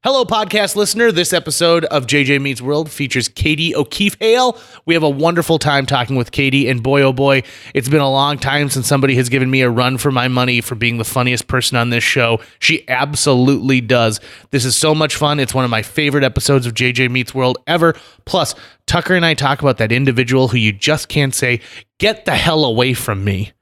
Hello, podcast listener. This episode of JJ Meets World features Katie O'Keefe Hale. We have a wonderful time talking with Katie, and boy, oh boy, it's been a long time since somebody has given me a run for my money for being the funniest person on this show. She absolutely does. This is so much fun. It's one of my favorite episodes of JJ Meets World ever. Plus, Tucker and I talk about that individual who you just can't say, "Get the hell away from me."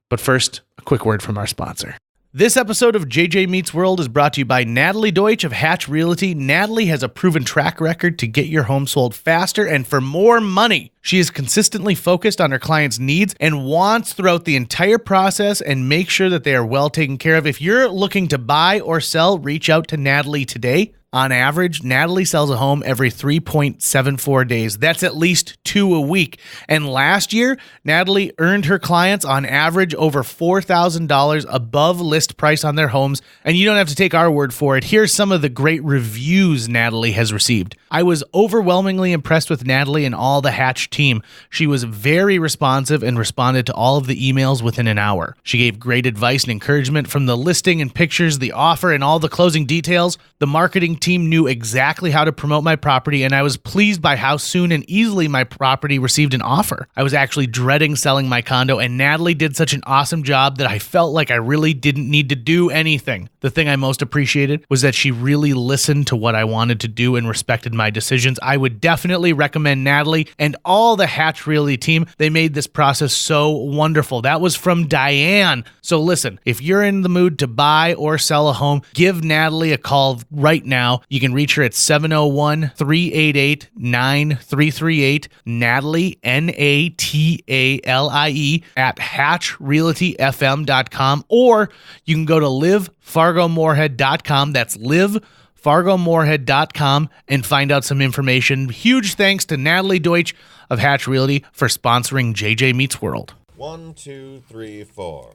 But first, a quick word from our sponsor. This episode of JJ Meets World is brought to you by Natalie Deutsch of Hatch Realty. Natalie has a proven track record to get your home sold faster and for more money. She is consistently focused on her clients' needs and wants throughout the entire process and make sure that they are well taken care of. If you're looking to buy or sell, reach out to Natalie today. On average, Natalie sells a home every 3.74 days. That's at least 2 a week. And last year, Natalie earned her clients on average over $4,000 above list price on their homes. And you don't have to take our word for it. Here's some of the great reviews Natalie has received. I was overwhelmingly impressed with Natalie and all the Hatch team. She was very responsive and responded to all of the emails within an hour. She gave great advice and encouragement from the listing and pictures, the offer, and all the closing details. The marketing team knew exactly how to promote my property, and I was pleased by how soon and easily my property received an offer. I was actually dreading selling my condo, and Natalie did such an awesome job that I felt like I really didn't need to do anything. The thing I most appreciated was that she really listened to what I wanted to do and respected my decisions. I would definitely recommend Natalie and all the Hatch Realty team. They made this process so wonderful. That was from Diane. So listen, if you're in the mood to buy or sell a home, give Natalie a call right now. You can reach her at 701-388-9338. Natalie, Natalie, at hatchrealtyfm.com, or you can go to livefargomorehead.com. That's livefargomorehead.com and find out some information. Huge thanks to Natalie Deutsch of Hatch Realty for sponsoring JJ Meets World. 1, 2, 3, 4.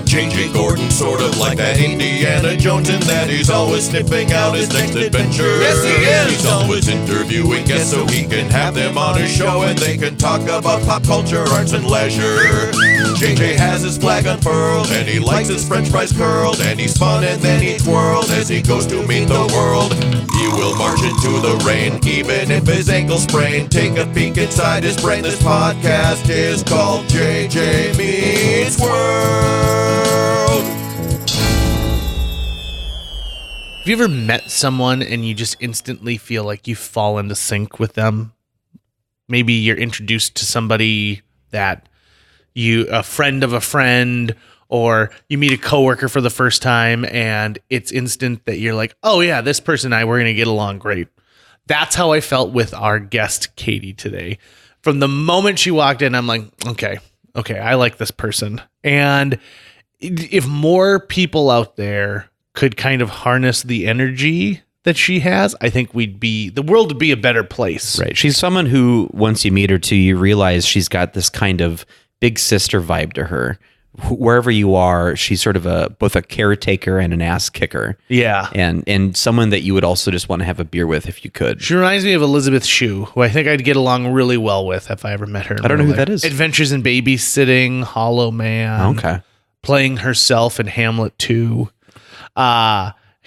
JJ Gordon, sort of like that Indiana Jones, in that he's always sniffing out his next adventure. Yes, he is. He's always interviewing guests so he can have them on his show and they can talk about pop culture, arts, and leisure. JJ has his flag unfurled and he likes his french fries curled, and he's fun and then he twirls as he goes to meet the world. He will march into the rain even if his ankle sprained. Take a peek inside his brain. This podcast is called JJ Meets World. Have you ever met someone and you just instantly feel like you fall into sync with them? Maybe you're introduced to somebody that a friend of a friend, or you meet a coworker for the first time and it's instant that you're like, oh yeah, this person and I, we're going to get along great. That's how I felt with our guest, Katie, today. From the moment she walked in, I'm like, okay, I like this person. And if more people out there could kind of harness the energy that she has, I think the world would be a better place. Right. She's someone who, once you meet her too, you realize she's got this kind of big sister vibe to her. Wherever you are, she's sort of both a caretaker and an ass kicker. Yeah. And someone that you would also just want to have a beer with if you could. She reminds me of Elizabeth Shue, who I think I'd get along really well with if I ever met her. I don't know who that is. Adventures in Babysitting, Hollow Man. Okay. Playing herself in Hamlet 2.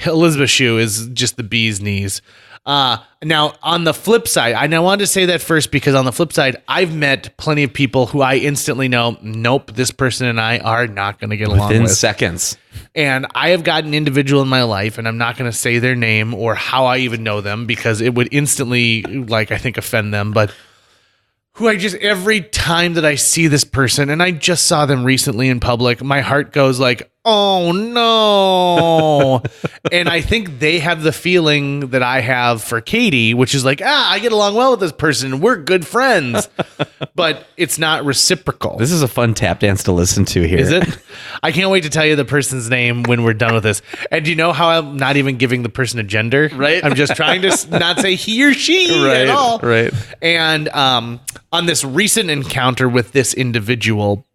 Elizabeth Shue is just the bee's knees. Now, on the flip side, I wanted to say that first because on the flip side, I've met plenty of people who I instantly know, nope, this person and I are not going to get along with. Within seconds. And I have got an individual in my life, and I'm not going to say their name or how I even know them because it would instantly, I think, offend them. But who every time that I see this person, and I just saw them recently in public, my heart goes like, oh no. And I think they have the feeling that I have for Katie, which is like, I get along well with this person. We're good friends. But it's not reciprocal. This is a fun tap dance to listen to here. Is it? I can't wait to tell you the person's name when we're done with this. And do you know how I'm not even giving the person a gender? Right. I'm just trying to not say he or she at all. Right. And on this recent encounter with this individual,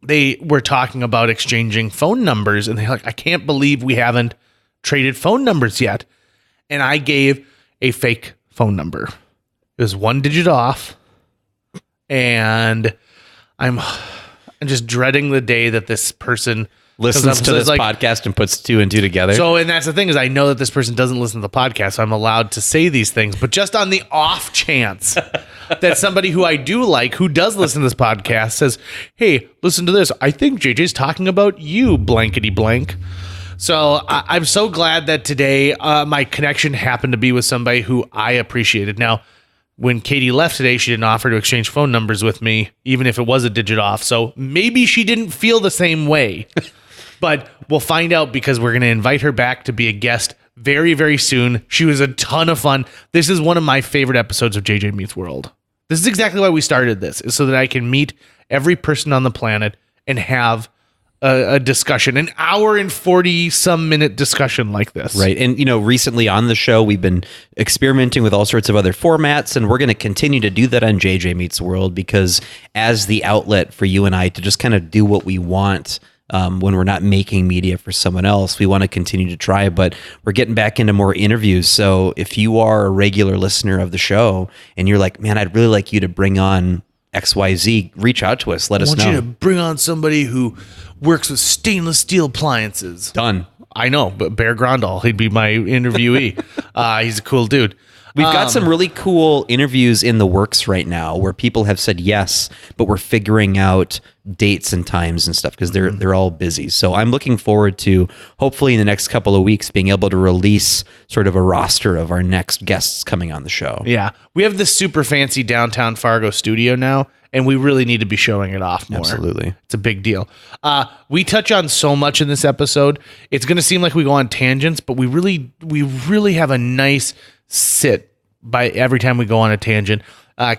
they were talking about exchanging phone numbers, and they're like, I can't believe we haven't traded phone numbers yet. And I gave a fake phone number. It was 1 digit off. And I'm just dreading the day that this person listens to this podcast and puts 2 and 2 together. So, and that's the thing is I know that this person doesn't listen to the podcast, so I'm allowed to say these things. But just on the off chance that somebody who I do like, who does listen to this podcast, says, hey, listen to this. I think JJ's talking about you, blankety blank. So I'm so glad that today my connection happened to be with somebody who I appreciated. Now, when Katie left today, she didn't offer to exchange phone numbers with me, even if it was a digit off. So maybe she didn't feel the same way. But we'll find out because we're going to invite her back to be a guest very, very soon. She was a ton of fun. This is one of my favorite episodes of JJ Meets World. This is exactly why we started this, is so that I can meet every person on the planet and have a discussion, an hour and 40 some minute discussion like this. Right. And, recently on the show, we've been experimenting with all sorts of other formats, and we're going to continue to do that on JJ Meets World because as the outlet for you and I to just kind of do what we want when we're not making media for someone else, we want to continue to try, but we're getting back into more interviews. So if you are a regular listener of the show and you're like, man, I'd really like you to bring on XYZ, reach out to us. Let us know. I want you to bring on somebody who works with stainless steel appliances. Done. I know, but Bear Grondal, he'd be my interviewee. He's a cool dude. We've got some really cool interviews in the works right now where people have said yes, but we're figuring out dates and times and stuff because they're all busy. So I'm looking forward to hopefully in the next couple of weeks being able to release sort of a roster of our next guests coming on the show. Yeah. We have this super fancy downtown Fargo studio now, and we really need to be showing it off more. Absolutely. It's a big deal. We touch on so much in this episode. It's going to seem like we go on tangents, but we really have a nice sit by every time we go on a tangent.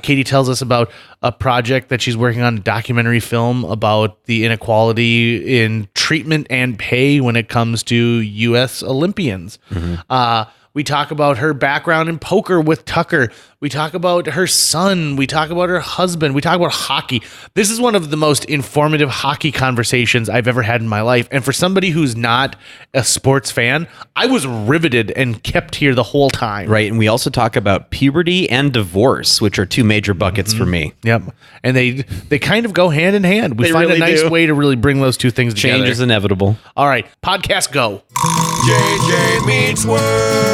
Katie tells us about a project that she's working on, a documentary film about the inequality in treatment and pay when it comes to U.S. Olympians. Mm-hmm. We talk about her background in poker with Tucker. We talk about her son. We talk about her husband. We talk about hockey. This is one of the most informative hockey conversations I've ever had in my life. And for somebody who's not a sports fan, I was riveted and kept here the whole time. Right. And we also talk about puberty and divorce, which are 2 major buckets for me. Yep. And they kind of go hand in hand. We find really a nice way to really bring those two things together. Change is inevitable. All right. Podcast go. JJ Meets World.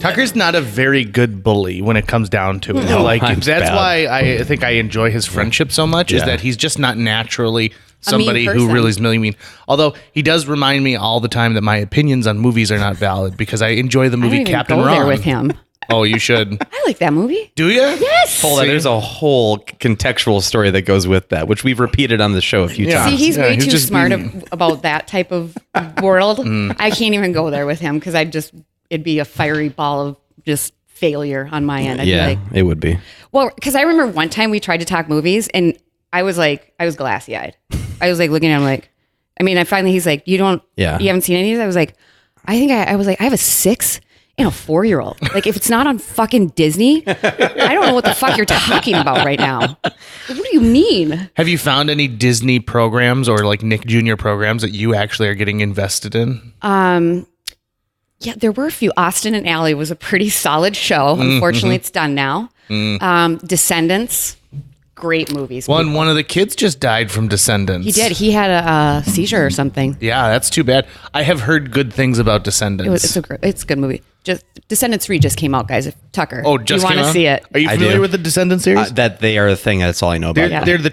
Tucker's not a very good bully when it comes down to it. No, that's bad. why I think I enjoy his friendship so much, is that he's just not naturally somebody who really is really mean. Although he does remind me all the time that my opinions on movies are not valid because I enjoy the movie Captain Ron. I don't even go there with him. Oh, you should. I like that movie. Do you? Yes. Hold on, there's a whole contextual story that goes with that, which we've repeated on the show a few times. See, he's way too smart about that type of world. I can't even go there with him because it'd be a fiery ball of just failure on my end. I'd be like, it would be. Well, because I remember one time we tried to talk movies and I was glassy eyed. I was like looking at him like, he's like, you haven't seen any of these? I was like, I have a 6 and a 4-year-old. Like, if it's not on fucking Disney, I don't know what the fuck you're talking about right now. What do you mean? Have you found any Disney programs or like Nick Jr. programs that you actually are getting invested in? Yeah, there were a few. Austin and Ally was a pretty solid show. Unfortunately, it's done now. Descendants, great movies. One of the kids just died from Descendants. He did. He had a seizure or something. Yeah, that's too bad. I have heard good things about Descendants. It's a good movie. Just Descendants 3 just came out, guys. If Tucker, just you want to see it? Are you familiar with the Descendants series? That they are a thing. That's all I know about. They're the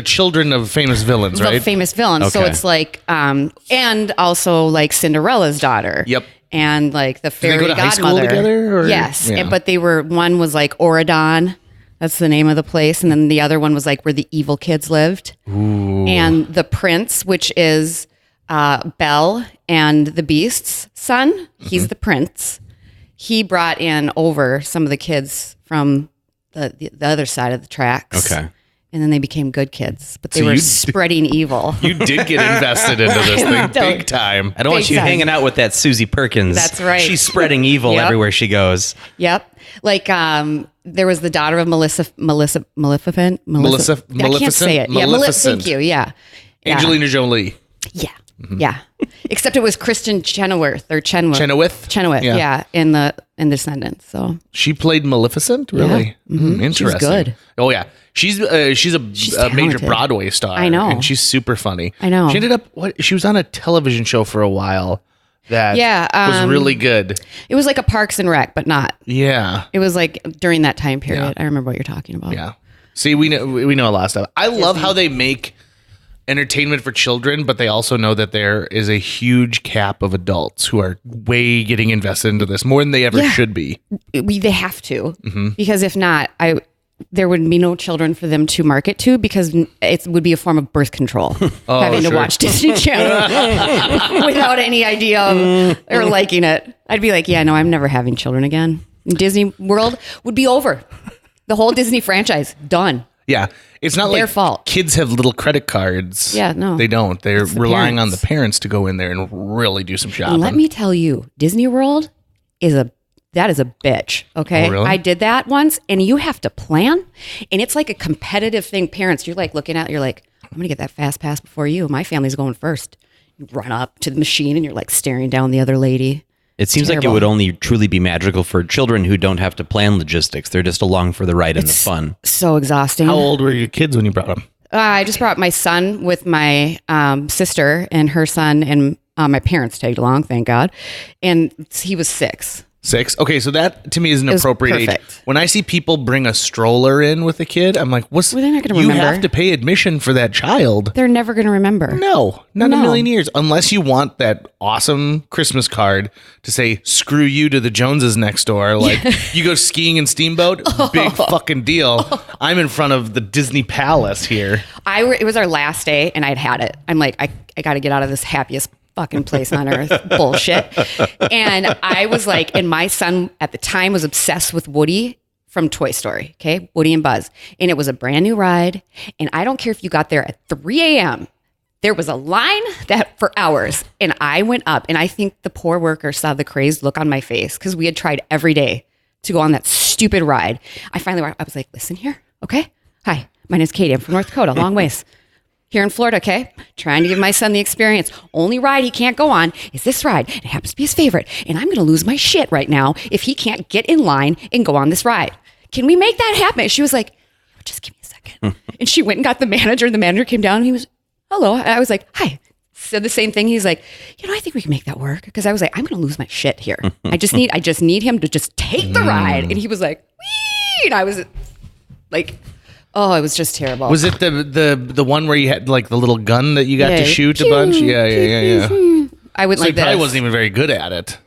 children of famous villains, right? Famous villains. Okay. So it's like, and also like Cinderella's daughter. Yep. And like the fairy godmother. They go to high school together? Or? Yes. Yeah. But one was like Oradon. That's the name of the place. And then the other one was like where the evil kids lived. Ooh. And the prince, which is Belle and the Beast's son. He's the prince. He brought in over some of the kids from the other side of the tracks. Okay. And then they became good kids, but they were spreading evil. You did get invested into this thing big time. I don't want you hanging out with that Susie Perkins. That's right. She's spreading evil everywhere she goes. Yep. Like there was the daughter of Maleficent. I can't say it. Maleficent. Thank you. Yeah. Angelina Jolie. Yeah. Yeah. Except it was Kristen Chenoweth. Yeah, in Descendants. So she played Maleficent. Really? Yeah. Mm-hmm. Interesting. She's good. Oh yeah, she's a major Broadway star. I know, and she's super funny. I know. She ended up she was on a television show for a while. That was really good. It was like a Parks and Rec, but not. Yeah. It was like during that time period. Yeah. I remember what you're talking about. Yeah. See, we know a lot of stuff. I love how they make entertainment for children, but they also know that there is a huge cap of adults who are way getting invested into this more than they ever should be. They have to, because if not, there would be no children for them to market to, because it would be a form of birth control, having to watch Disney Channel without any idea or liking it. I'd be like, yeah, no, I'm never having children again. Disney World would be over. The whole Disney franchise, done. Yeah. It's not their like fault. Kids have little credit cards. Yeah, no. They don't. They're relying on the parents to go in there and really do some shopping. And let me tell you, Disney World is a bitch. Okay. Oh, really? I did that once, and you have to plan, and it's like a competitive thing. Parents, you're like looking at, you're like, I'm going to get that fast pass before you. My family's going first. You run up to the machine and you're like staring down the other lady. It seems like it would only truly be magical for children who don't have to plan logistics. They're just along for the ride and the fun. So exhausting. How old were your kids when you brought them? I just brought my son with my sister and her son, and my parents tagged along, thank God. And he was 6. 6? Okay, so that to me is an appropriate age. When I see people bring a stroller in with a kid, I'm like, they're not gonna remember. You have to pay admission for that child. They're never going to remember. No, not a million years. Unless you want that awesome Christmas card to say, screw you to the Joneses next door. Like, you go skiing in Steamboat, big fucking deal. I'm in front of the Disney Palace here. It was our last day, and I'd had it. I'm like, I got to get out of this happiest fucking place on earth. Bullshit. And I was like, and my son at the time was obsessed with Woody from Toy Story. Okay. Woody and Buzz. And it was a brand new ride. And I don't care if you got there at 3 a.m. There was a line for hours. And I went up, and I think the poor worker saw the crazed look on my face, because we had tried every day to go on that stupid ride. I was like, listen here. Okay. Hi, my name's Katie. I'm from North Dakota, long ways. Here in Florida, okay? Trying to give my son the experience. Only ride he can't go on is this ride. It happens to be his favorite. And I'm going to lose my shit right now if he can't get in line and go on this ride. Can we make that happen? She was like, just give me a second. And she went and got the manager. The manager came down, and he was, hello. I was like, hi. Said the same thing. He's like, I think we can make that work. Because I was like, I'm going to lose my shit here. I just need him to just take the ride. And he was like, wee. And I was like, oh, it was just terrible. Was it the one where you had like the little gun that you got to shoot a bunch? Yeah. I went like that. He probably wasn't even very good at it.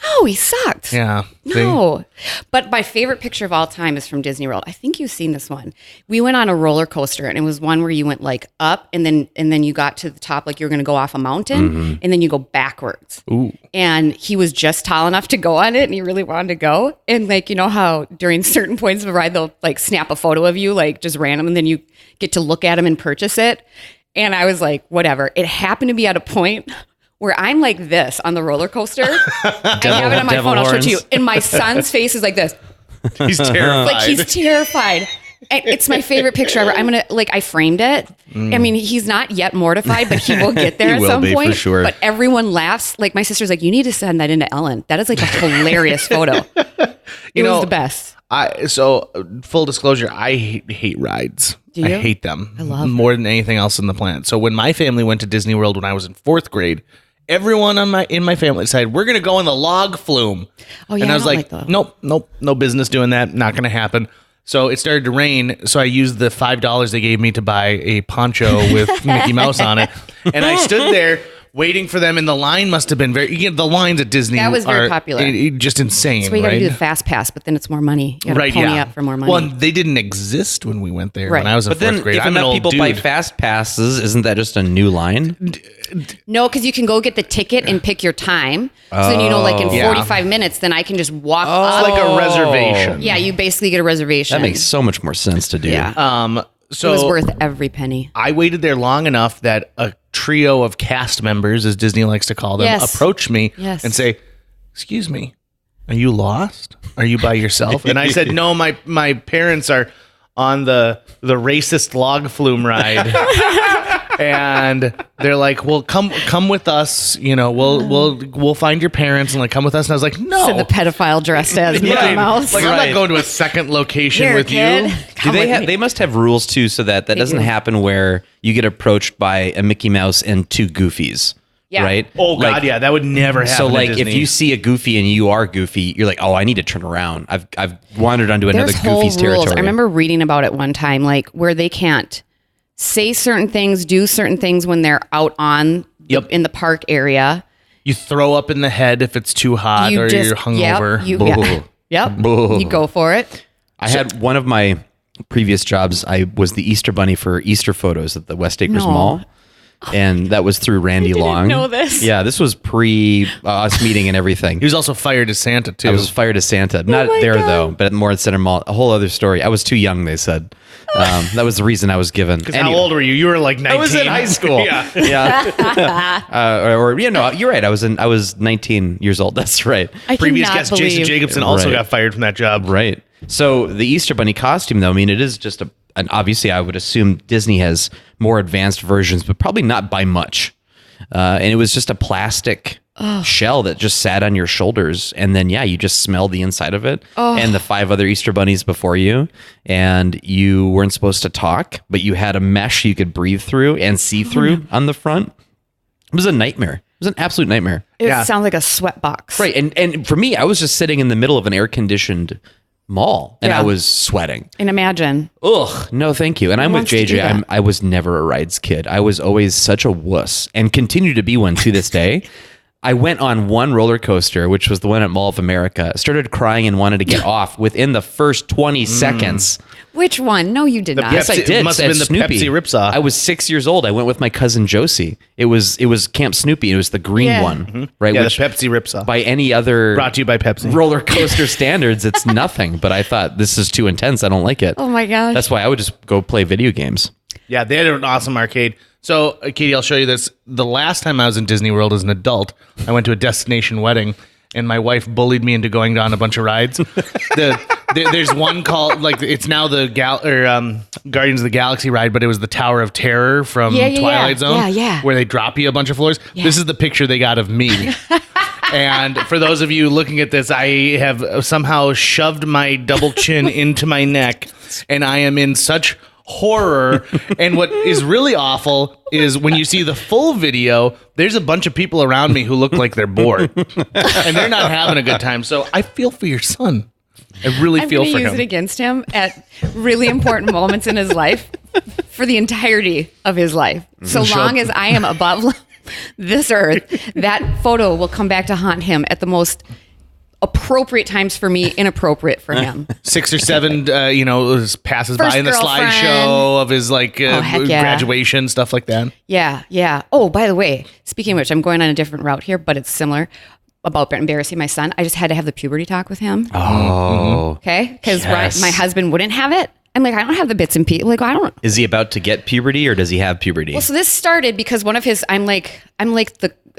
No, he sucked. Yeah. No. But my favorite picture of all time is from Disney World. I think you've seen this one. We went on a roller coaster, and it was one where you went like up, and then you got to the top like you were going to go off a mountain, and then you go backwards. Ooh. And he was just tall enough to go on it, and he really wanted to go. And like, you know how during certain points of the ride, they'll like snap a photo of you, like just random, and then you get to look at him and purchase it. And I was like, whatever. It happened to be at a point where I'm like this on the roller coaster. I have it on my phone. I'll show it to you. And my son's face is like this. He's terrified. Like, he's terrified. And it's my favorite picture ever. I'm going to, I framed it. I mean, he's not yet mortified, but he will get there at some point. For sure. But everyone laughs. Like, my sister's like, you need to send that into Ellen. That is like a hilarious photo. It was the best. So full disclosure, I hate rides. Do you? I hate them. I love more than anything else on the planet. So when my family went to Disney World when I was in 4th grade, everyone in my family decided we're going to go on the log flume. Oh yeah, and I was like nope, no business doing that. Not going to happen. So it started to rain. So I used the $5 they gave me to buy a poncho with Mickey Mouse on it, and I stood there waiting for them. And the line must have been the lines at Disney. That was very popular. Just insane. So we got to do the fast pass, but then it's more money. You got to pony up for more money. Well, they didn't exist when we went there. When I was in 4th grade. If enough people buy fast passes, isn't that just a new line? No, because you can go get the ticket and pick your time. So then, like in 45 minutes, then I can just walk up. It's like a reservation. Yeah, you basically get a reservation. That makes so much more sense to do. Yeah. So it was worth every penny. I waited there long enough that a trio of cast members, as Disney likes to call them, approach me and say, "Excuse me, are you lost? Are you by yourself?" And I said, "No, my parents are on the racist log flume ride." And they're like, well, come with us. You know, we'll find your parents and like come with us. And I was like, no. So the pedophile dressed as Mickey Mouse. Like, I'm not going to a second location with kid. you. Do they must have rules too, so that doesn't happen where you get approached by a Mickey Mouse and two Goofies. Yeah. Right? Oh God, yeah, that would never happen. So like, at if Disney. you see a Goofy and you are Goofy, you're like, oh, I need to turn around. I've wandered onto another There's whole Goofy's territory. rules. I remember reading about it one time, like where they can't say certain things, do certain things when they're out on in the park area. you throw up in the head if it's too hot or you're hungover. You go for it. I had one of my previous jobs. I was the Easter Bunny for Easter photos at the West Acres Mall. And that was through Randy Long. Know this. Yeah, this was pre us meeting and everything. He was also fired as Santa too. I was fired as Santa. Not there though, but more at Center Mall. A whole other story. I was too young, they said. That was the reason I was given. Because how old were you? You were like 19. I was in high school. You're right. I was 19 years old. That's right. Previous guest Jason Jacobson also got fired from that job. Right. So the Easter Bunny costume, though, I mean, it is just and obviously I would assume Disney has more advanced versions, but probably not by much. And it was just a plastic shell that just sat on your shoulders. And then, you just smelled the inside of it and the 5 other Easter bunnies before you. And you weren't supposed to talk, but you had a mesh you could breathe through and see through on the front. It was a nightmare. It was an absolute nightmare. It sounds like a sweat box. Right. And for me, I was just sitting in the middle of an air-conditioned mall and I was sweating. And imagine. Ugh, no thank you. And I'm with JJ. I was never a rides kid. I was always such a wuss and continue to be one to this day. I went on one roller coaster, which was the one at Mall of America, started crying and wanted to get off within the first 20 seconds. Which one? No, you did not. Yes, I did. It must have been the Snoopy. Pepsi Ripsaw. I was 6 years old. I went with my cousin Josie. It was Camp Snoopy. It was the green one, right? Yeah, Which, the Pepsi Ripsaw. by any other Brought to you by Pepsi. roller coaster standards, it's nothing. But I thought, this is too intense. I don't like it. Oh my gosh. That's why I would just go play video games. Yeah, they had an awesome arcade. So, Katie, I'll show you this. The last time I was in Disney World as an adult, I went to a destination wedding, and my wife bullied me into going on a bunch of rides. There's one called, like, it's now the Guardians of the Galaxy ride, but it was the Tower of Terror from Twilight Zone, where they drop you a bunch of floors. Yeah. This is the picture they got of me. And for those of you looking at this, I have somehow shoved my double chin into my neck, and I am in such horror. And what is really awful is when you see the full video, there's a bunch of people around me who look like they're bored and they're not having a good time. So I feel for your son. I really feel for him. I'm going to use it against him at really important moments in his life for the entirety of his life. So long as I am above this earth, that photo will come back to haunt him at the most appropriate times for me, inappropriate for him. 6 or 7, passes by in the slideshow of his graduation, stuff like that. Yeah. Oh, by the way, speaking of which, I'm going on a different route here, but it's similar. About embarrassing my son. I just had to have the puberty talk with him. Oh. Okay? Because my husband wouldn't have it. I'm like, I don't have the bits and pieces. Like, I don't. Is he about to get puberty or does he have puberty? Well, so this started because one of his, I'm like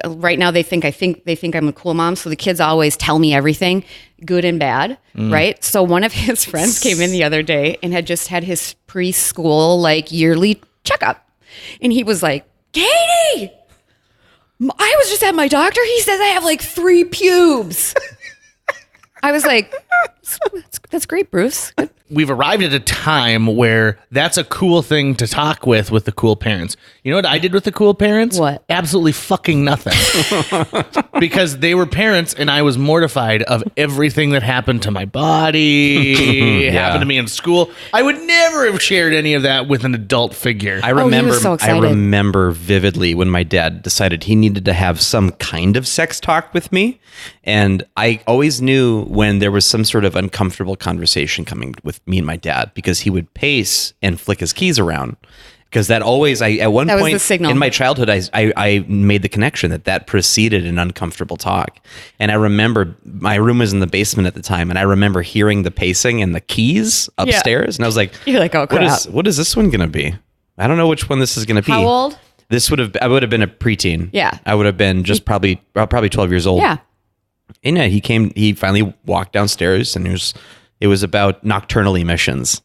right now they think I'm a cool mom. So the kids always tell me everything, good and bad. Right. So one of his friends came in the other day and had just had his preschool yearly checkup. And he was like, Katie, I was just at my doctor. He says I have 3 pubes. I was like, that's great, Bruce. Good. We've arrived at a time where that's a cool thing to talk with the cool parents. You know what I did with the cool parents? What? Absolutely fucking nothing. Because they were parents and I was mortified of everything that happened to my body, happened to me in school. I would never have shared any of that with an adult figure. I remember, he was so excited. I remember vividly when my dad decided he needed to have some kind of sex talk with me. And I always knew when there was some sort of uncomfortable conversation coming with me and my dad, because he would pace and flick his keys around. Because that always, at one point in my childhood, I made the connection that preceded an uncomfortable talk. And I remember my room was in the basement at the time, and I remember hearing the pacing and the keys upstairs. And I was like, you're like, oh crap. What is this one going to be? I don't know which one this is going to be. How old? I would have been a preteen. Yeah. I would have been just probably 12 years old. Yeah. And he finally walked downstairs, and it was about nocturnal emissions.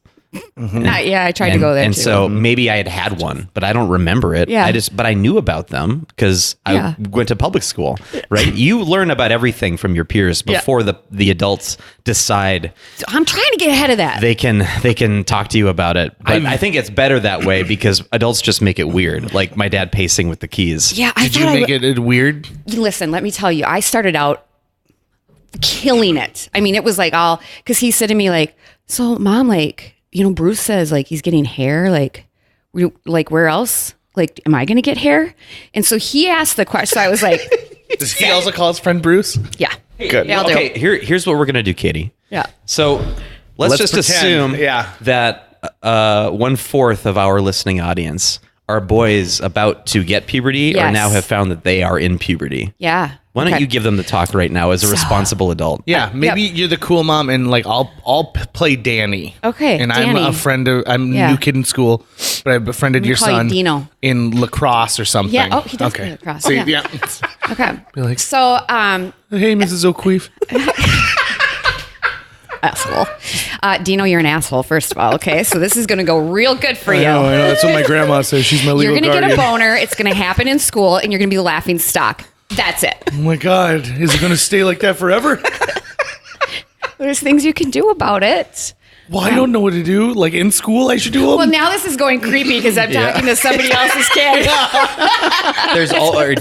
Yeah, I tried to go there and too. so maybe I had one, but I don't remember it. Yeah. But I knew about them because I went to public school, right? You learn about everything from your peers before the adults decide. I'm trying to get ahead of that. They can talk to you about it. But I think it's better that way because adults just make it weird. Like my dad pacing with the keys. Yeah, Did you make it weird? Listen, let me tell you, I started out killing it. I mean, it was like because he said to me like, so mom, like, Bruce says like he's getting hair, like where else? Like, am I going to get hair? And so he asked the question. So I was like, does he also call his friend Bruce? Yeah. Good. Yeah, Okay, here's what we're going to do, Katie. Yeah. So let's just pretend, assume that 1/4 of our listening audience are boys about to get puberty or now have found that they are in puberty. Yeah. Why don't you give them the talk right now as a responsible adult? Yeah, maybe you're the cool mom, and like I'll play Danny. Okay, and Danny. I'm a new kid in school, but I befriended your call you son Dino. in lacrosse or something. Yeah. Oh, he does play lacrosse. So, yeah. Okay. Be like, So, hey, Mrs. O'Queef. asshole. Dino, you're an asshole, first of all. Okay. So this is going to go real good for you. I know. That's what my grandma says. She's my legal You're going to guardian. get a boner. It's going to happen in school, and you're going to be the laughing stock. That's it. Oh my God. Is it going to stay like that forever? There's things you can do about it. Well, I don't know what to do. Like in school, I should do them. Well, now this is going creepy because I'm talking to somebody else's kid.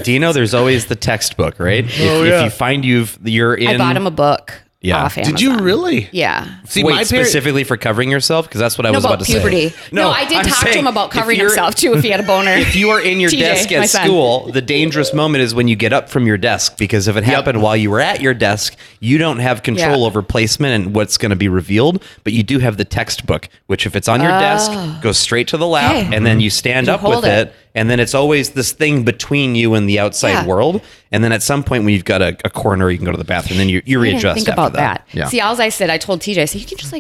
Dino, there's always the textbook, right? If you find you're in. I bought him a book. Yeah. Off Amazon. Did you really? Yeah. See, Wait, my specifically for covering yourself? Because that's what I was about about to puberty. say. No, I did I'm talk to saying him about covering if you're- himself too if he had a boner. If you are in your TJ, desk my at son. school, the dangerous moment is when you get up from your desk, because if it happened while you were at your desk, you don't have control over placement and what's going to be revealed, but you do have the textbook, which if it's on your desk, goes straight to the lap, Okay. and then you stand up with hold it. it. And then it's always this thing between you and the outside world. And then at some point when you've got a corner, you can go to the bathroom, then you I didn't readjust think after about that. that. See, all I said, I told TJ, I said, you can just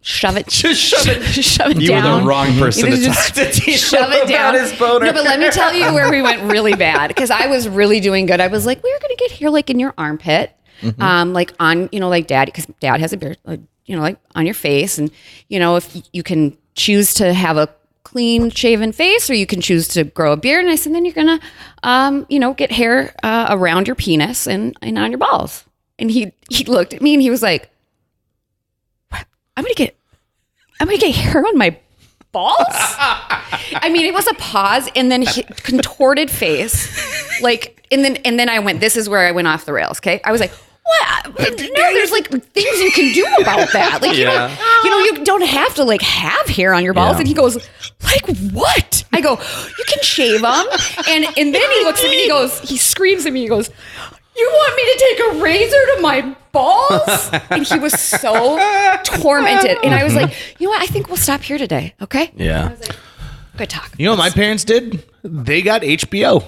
shove it. Just shove it. Shove it You down. were the wrong person You to just talk to Tino shove it down. about his boner. No, but let me tell you where we went really bad because I was really doing good. I was like, we're going to get hair like in your armpit, like on, like dad, because dad has a beard, like, like on your face. And, if you can choose to have a clean shaven face or you can choose to grow a beard. And I said, then you're going to, get hair around your penis and on your balls. And he looked at me and he was like, I'm going to get hair on my balls. I mean, it was a pause and then contorted face. Like, and then I went, this is where I went off the rails. Okay. I was like, what? No, there's like things you can do about that. Like, you don't have to like have hair on your balls. Yeah. And he goes, like what? I go, you can shave them. And then he looks at me, he screams at me, he goes, you want me to take a razor to my balls? And he was so tormented. And I was like, you know what? I think we'll stop here today. Okay. Yeah. I was like, good talk. You know what my parents did? They got HBO.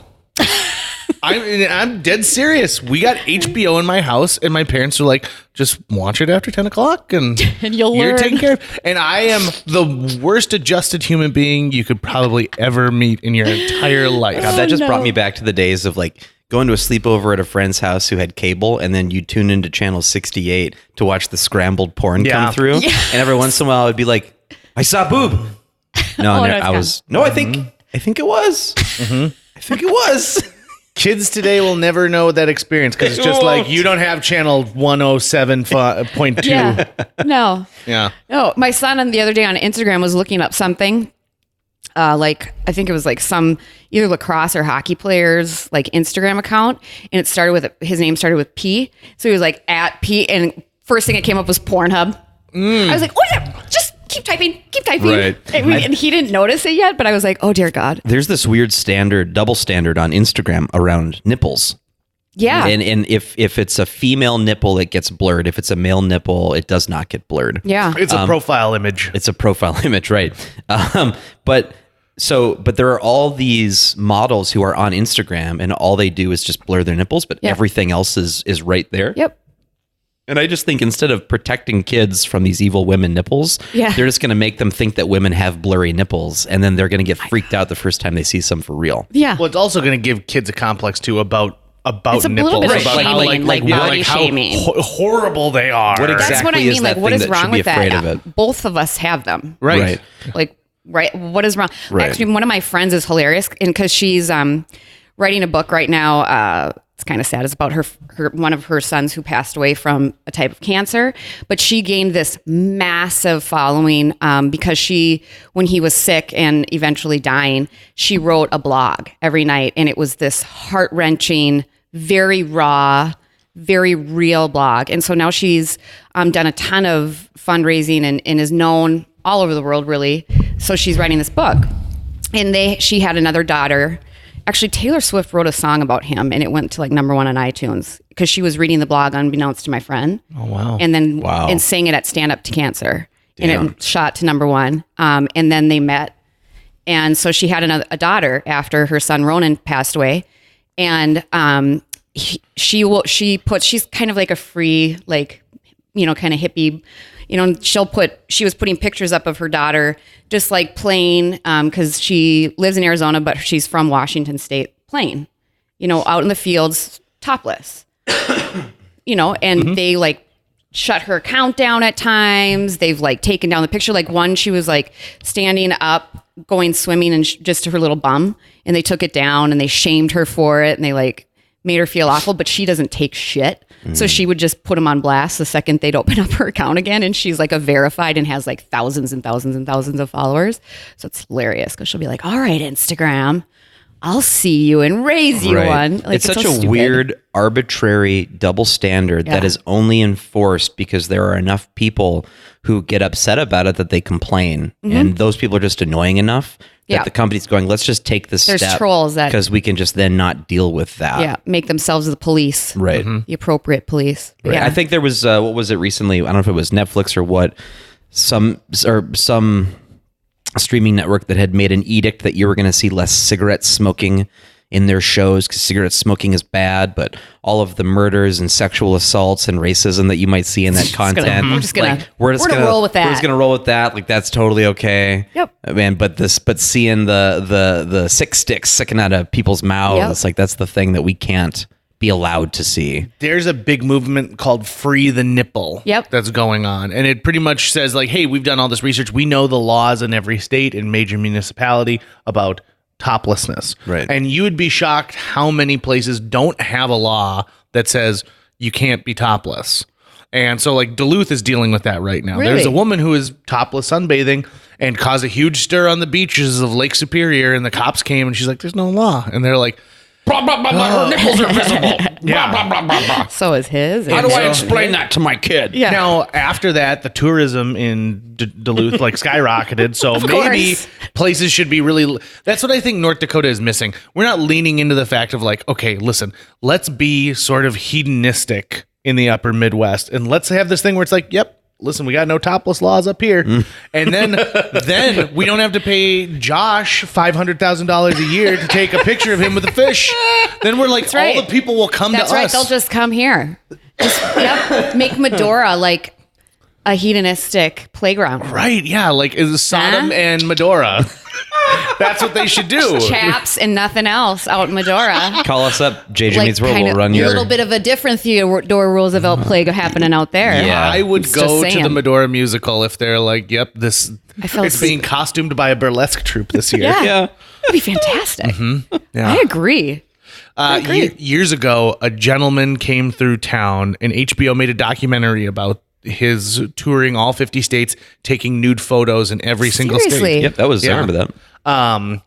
I'm dead serious. We got HBO in my house, and my parents were like, just watch it after 10 o'clock, and you'll you're learn. taken care of. And I am the worst adjusted human being you could probably ever meet in your entire life. God, that just brought me back to the days of like going to a sleepover at a friend's house who had cable, and then you tune into channel 68 to watch the scrambled porn come through. Yeah. And every once in a while, I'd be like, I saw boob. No, I think it was. I think it was. Kids today will never know that experience because it's just like you don't have channel 107.2. Yeah. No. Yeah. No. My son the other day on Instagram was looking up something. Like I think it was like some either lacrosse or hockey player's like Instagram account, and it started with his name started with P. So he was like at P, and first thing that came up was Pornhub. I was like, oh yeah, just keep typing. Right. And he didn't notice it yet, but I was like, oh dear God. There's this weird double standard on Instagram around nipples. Yeah. And if it's a female nipple, it gets blurred. If it's a male nipple, it does not get blurred. Yeah. It's a profile image. It's a profile image, right? But there are all these models who are on Instagram, and all they do is just blur their nipples, but everything else is right there. Yep. And I just think instead of protecting kids from these evil women nipples, they're just going to make them think that women have blurry nipples, and then they're going to get freaked out the first time they see some for real. Yeah. Well, it's also going to give kids a complex too about about it's a nipples, little bit of about how shaming, like body shaming. horrible they are. What exactly That's what I mean. is Like, that what thing is that wrong should be with afraid that? of it? Both of us have them. Right. Like, right. What is wrong? Right. Actually, one of my friends is hilarious, and because she's writing a book right now. It's kind of sad. It's about her one of her sons who passed away from a type of cancer, but she gained this massive following because when he was sick and eventually dying, she wrote a blog every night, and it was this heart-wrenching, very raw, very real blog. And so now she's done a ton of fundraising and is known all over the world, really. So she's writing this book, and she had another daughter. Actually, Taylor Swift wrote a song about him, and it went to like #1 on iTunes because she was reading the blog unbeknownst to my friend. Oh, wow. And then and sang it at Stand Up to Cancer. Damn. And it shot to #1. And then they met. And so she had a daughter after her son Ronan passed away. And she's kind of like a free, like, kind of hippie, she was putting pictures up of her daughter just like playing, because she lives in Arizona, but she's from Washington State, playing, out in the fields, topless, and they like shut her account down at times. They've like taken down the picture. Like one, she was like standing up, going swimming and just to her little bum, and they took it down and they shamed her for it. And they like made her feel awful, but she doesn't take shit. So she would just put them on blast the second they'd open up her account again. And she's like a verified and has like thousands and thousands and thousands of followers. So it's hilarious because she'll be like, all right, Instagram, I'll see you and raise you one. Like, it's such so a stupid. weird, arbitrary double standard that is only enforced because there are enough people who get upset about it that they complain. And those people are just annoying enough that the company's going, let's just take this step. There's trolls that... because we can just then not deal with that. Yeah, make themselves the police. Right. The appropriate police. Right. Yeah. I think there was, what was it recently? I don't know if it was Netflix or what, some streaming network that had made an edict that you were going to see less cigarette smoking in their shows because cigarette smoking is bad, but all of the murders and sexual assaults and racism that you might see in that content, we're just gonna roll with that. We're just gonna roll with that. Like that's totally okay. Yep. Man, but seeing the sick sticks sticking out of people's mouths, it's like that's the thing that we can't be allowed to see. There's a big movement called Free the Nipple that's going on. And it pretty much says like, hey, we've done all this research. We know the laws in every state and major municipality about toplessness. Right. And you would be shocked how many places don't have a law that says you can't be topless. And so like Duluth is dealing with that right now. Really? There's a woman who is topless sunbathing and caused a huge stir on the beaches of Lake Superior, and the cops came and she's like, there's no law. And they're like, blah, blah, blah, blah, her nipples are visible. Blah, blah, blah, blah, blah. So is his. How do I explain that to my kid? Yeah. Now, after that, the tourism in Duluth like skyrocketed. So maybe places should be really... That's what I think North Dakota is missing. We're not leaning into the fact of like, okay, listen, let's be sort of hedonistic in the upper Midwest. And let's have this thing where it's like, yep, listen, we got no topless laws up here. And then we don't have to pay Josh $500,000 a year to take a picture of him with a fish. Then we're like, all the people will come to us. That's right. They'll just come here. Just make Medora like a hedonistic playground. Right. Yeah. Like is Sodom and Medora. That's what they should do. Chaps and nothing else out in Medora. Call us up. JJ Meets World will run your... A little bit of a different Theodore Roosevelt play happening out there. Yeah. I would go to the Medora musical if they're like, yep, it's being costumed by a burlesque troupe this year. Yeah. That'd be fantastic. Yeah. I agree. Years ago, a gentleman came through town and HBO made a documentary about his touring all 50 states, taking nude photos in every single state. Yep, that was, I remember that. I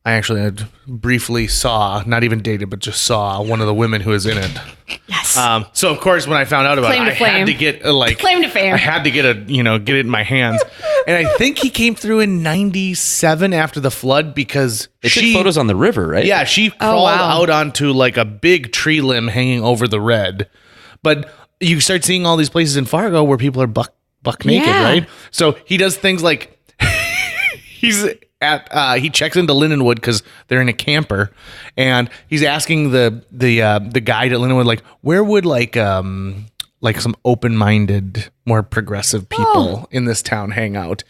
actually had briefly saw, not even dated, but just saw one of the women who was in it. Yes. So of course, when I found out about it, I had to get claim to fame. I had to get get it in my hands. And I think he came through in 97 after the flood because they took photos on the river, right? Yeah, she crawled out onto like a big tree limb hanging over the red. But you start seeing all these places in Fargo where people are buck naked, right? So he does things like he checks into Lindenwood because they're in a camper, and he's asking the guide at Lindenwood like, where would like some open-minded, more progressive people in this town hang out?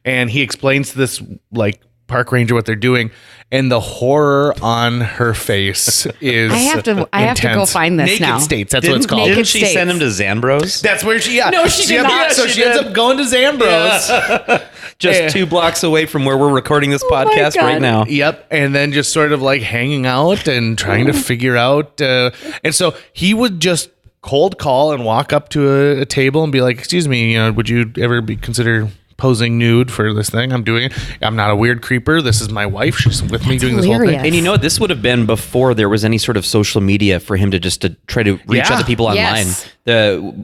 And he explains to this like park ranger what they're doing, and the horror on her face is I have to go find this Naked now. States, that's what it's called. Didn't she send him to Zambros? That's where she No, she did not. So she ends up going to Zambros. Just 2 blocks away from where we're recording this podcast God. right now. Yep. And then just sort of like hanging out and trying to figure out. And so he would just cold call and walk up to a table and be like, excuse me, would you ever consider posing nude for this thing I'm doing? I'm not a weird creeper. This is my wife. She's with me doing this whole thing. And this would have been before there was any sort of social media for him to try to reach other people online. Yes.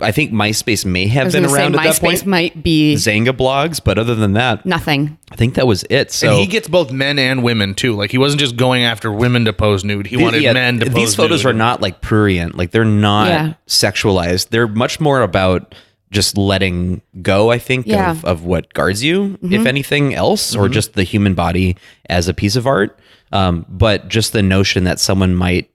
I think MySpace may have been around at that point. MySpace might be Zanga blogs, but other than that, nothing. I think that was it. So and he gets both men and women too. Like he wasn't just going after women to pose nude. He wanted men to pose nude. These photos are not like prurient. Like they're not sexualized. They're much more about just letting go, I think, of what guards you, if anything else, or just the human body as a piece of art. But just the notion that someone might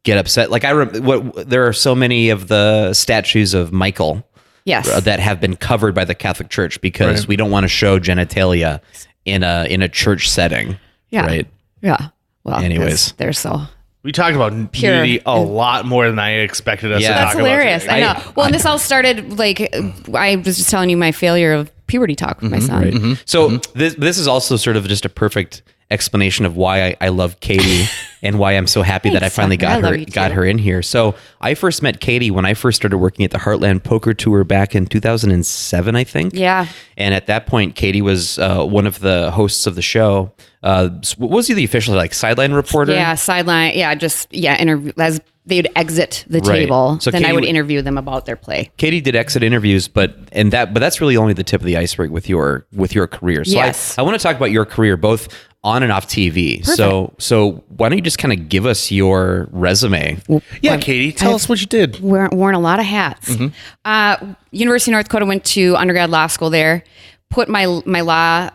get upset. Like there are so many of the statues of Michael that have been covered by the Catholic Church because we don't want to show genitalia in a church setting. Yeah. Right. Yeah. Well, anyways, they're so... We talked about nudity a lot more than I expected us to talk That's hilarious. about. I know. Well, and this all started I was just telling you my failure of puberty talk with my son. Right. So this is also sort of just a perfect explanation of why I love Katie and why I'm so happy that I finally got her in here. So I first met Katie when I first started working at the Heartland Poker Tour back in 2007, I think. Yeah. And at that point, Katie was one of the hosts of the show. Was he the official sideline reporter? Yeah, sideline. Yeah, interview as they would exit the table. So then Katie, I would interview them about their play. Katie did exit interviews, but that's really only the tip of the iceberg with your career. So yes. I want to talk about your career both on and off TV. Perfect. So why don't you just kind of give us your resume? Yeah, Katie, tell us what you did. Worn a lot of hats. University of North Dakota, went to undergrad law school there. Put my law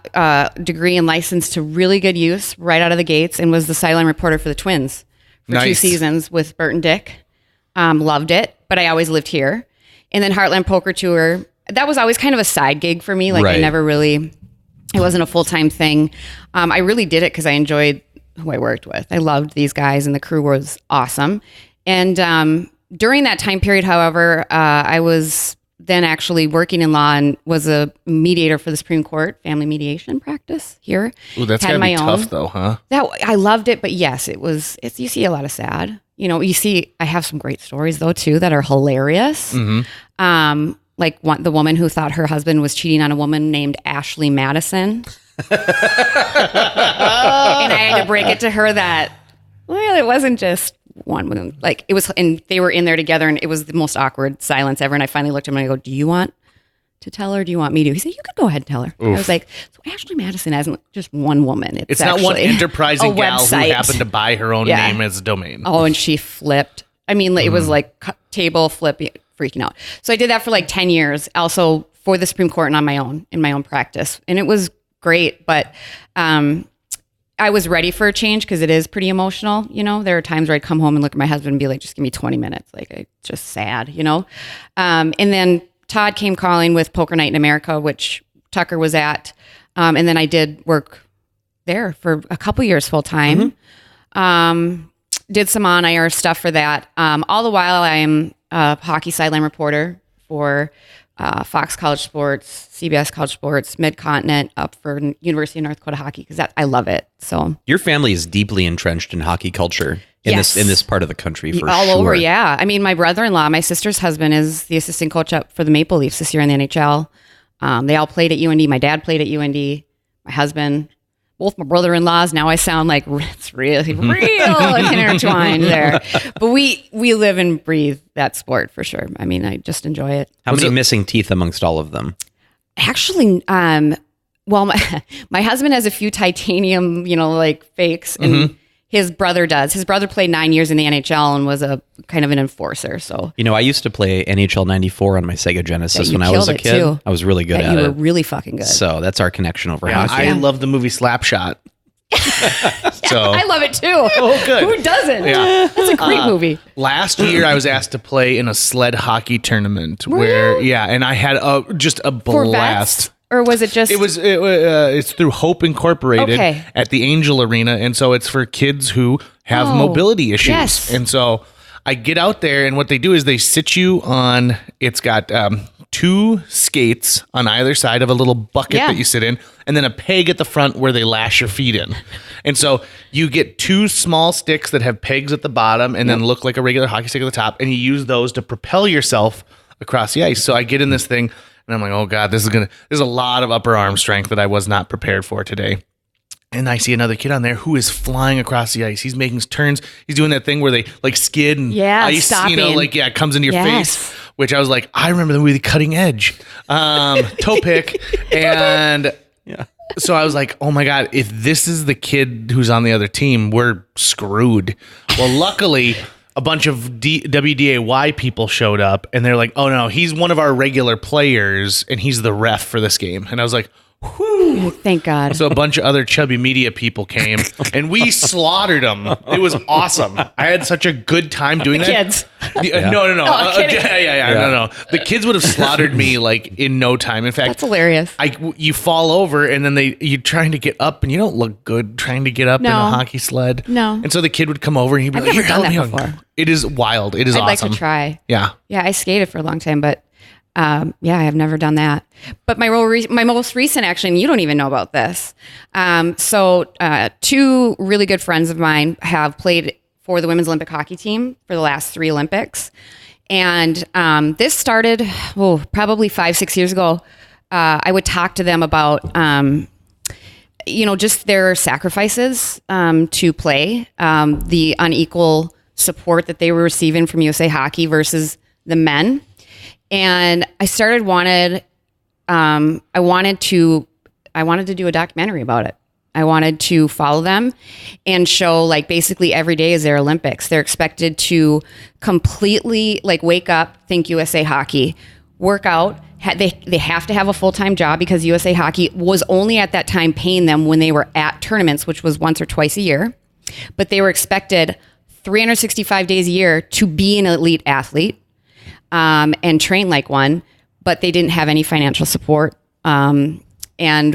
degree and license to really good use right out of the gates, and was the sideline reporter for the Twins for 2 seasons with Bert and Dick. Loved it, but I always lived here. And then Heartland Poker Tour, that was always kind of a side gig for me. I never really, it wasn't a full-time thing. I really did it because I enjoyed who I worked with. I loved these guys, and the crew was awesome. And during that time period, however, I was then actually working in law and was a mediator for the Supreme Court, family mediation practice here. Ooh, that's gotta be tough though, huh? I loved it, but yes, you see a lot of sad. I have some great stories though too that are hilarious. Like the woman who thought her husband was cheating on a woman named Ashley Madison. And I had to break it to her that, well, it wasn't just one woman. It was, and they were in there together, and it was the most awkward silence ever. And I finally looked at him and I go, do you want to tell her? Do you want me to? He said, you could go ahead and tell her. I was like, so Ashley Madison isn't just one woman. It's not one enterprising gal who happened to buy her own name as a domain. Oh, and she flipped. I mean, it was like table flipping, freaking out. So I did that for 10 years, also for the Supreme Court and on my own, in my own practice. And it was great, but I was ready for a change because it is pretty emotional. There are times where I'd come home and look at my husband and be like, just give me 20 minutes. It's just sad, And then Todd came calling with Poker Night in America, which Tucker was at. And then I did work there for a couple years full time. Did some on-air stuff for that. All the while, I am a hockey sideline reporter for Fox College Sports, CBS College Sports, Mid-Continent, up for University of North Dakota hockey because I love it. So your family is deeply entrenched in hockey culture in this part of the country for all sure. Over. Yeah, I mean, my brother-in-law, my sister's husband, is the assistant coach up for the Maple Leafs this year in the NHL. They all played at UND. My dad played at UND. My husband, both my brother-in-laws. Now I sound like it's really real intertwined there. But we live and breathe that sport for sure. I mean, I just enjoy it. How many missing teeth amongst all of them? Actually, well, my husband has a few titanium, fakes, and his brother does. His brother played 9 years in the NHL and was a kind of an enforcer. So I used to play NHL 94 on my Sega Genesis when I was a kid. Too. I was really good at it. You were really fucking good. So that's our connection over hockey. I love the movie Slapshot. So I love it too. Oh, good. Who doesn't? Yeah. That's a great movie. Last year, I was asked to play in a sled hockey tournament and I had just a blast. Or was it just? It's through Hope Incorporated at the Angel Arena, and so it's for kids who have mobility issues. Yes. And so I get out there, and what they do is they sit you on. It's got 2 skates on either side of a little bucket that you sit in, and then a peg at the front where they lash your feet in. And so you get 2 small sticks that have pegs at the bottom, and then look like a regular hockey stick at the top, and you use those to propel yourself across the ice. So I get in this thing. And I'm like, oh God, there's a lot of upper arm strength that I was not prepared for today. And I see another kid on there who is flying across the ice. He's making turns. He's doing that thing where they like skid and ice, stopping. It comes into your face, which I was like, I remember the movie Cutting Edge, toe pick. And so I was like, oh my God, if this is the kid who's on the other team, we're screwed. Well, luckily, a bunch of WDAY people showed up, and they're like, oh no, he's one of our regular players, and he's the ref for this game. And I was like, whew. Thank God. So a bunch of other chubby media people came, and we slaughtered them. It was awesome. I had such a good time doing that. Kids. No. Oh, No. The kids would have slaughtered me like in no time. In fact, that's hilarious. You fall over, and then you're trying to get up, and you don't look good trying to get up in a hockey sled. No. And so the kid would come over, and he'd be I've like, never done that help me. before. It is wild. It is I'd awesome. like to try. Yeah. Yeah, I skated for a long time, but I have never done that. But my most recent, actually, and you don't even know about this. So 2 really good friends of mine have played for the women's Olympic hockey team for the last 3 Olympics. And this started, probably 5-6 years ago. I would talk to them about, just their sacrifices to play, the unequal support that they were receiving from USA Hockey versus the men. And I wanted to do a documentary about it. I wanted to follow them and show like basically every day is their Olympics. They're expected to completely like wake up, think USA Hockey, work out. They have to have a full-time job because USA Hockey was only at that time paying them when they were at tournaments, which was once or twice a year. But they were expected 365 days a year to be an elite athlete and train like one, but they didn't have any financial support and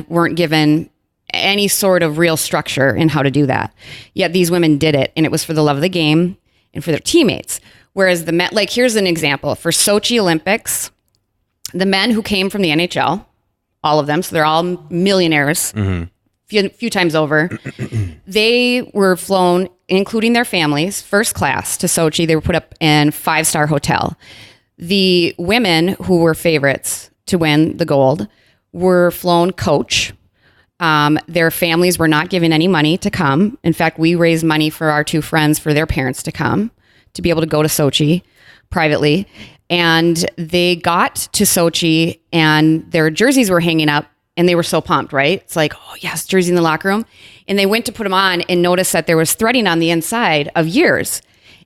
weren't given any sort of real structure in how to do that. Yet these women did it, and it was for the love of the game and for their teammates. Whereas the men, like here's an example. For Sochi Olympics, the men who came from the NHL, all of them, so they're all millionaires, few times over, they were flown, including their families, first class to Sochi. They were put up in 5-star hotel. The women who were favorites to win the gold were flown coach. Their families were not given any money to come. In fact, we raised money for our 2 friends for their parents to come to be able to go to Sochi privately. And they got to Sochi and their jerseys were hanging up and they were so pumped, right? It's like, oh yes, jersey in the locker room. And they went to put them on and noticed that there was threading on the inside of years.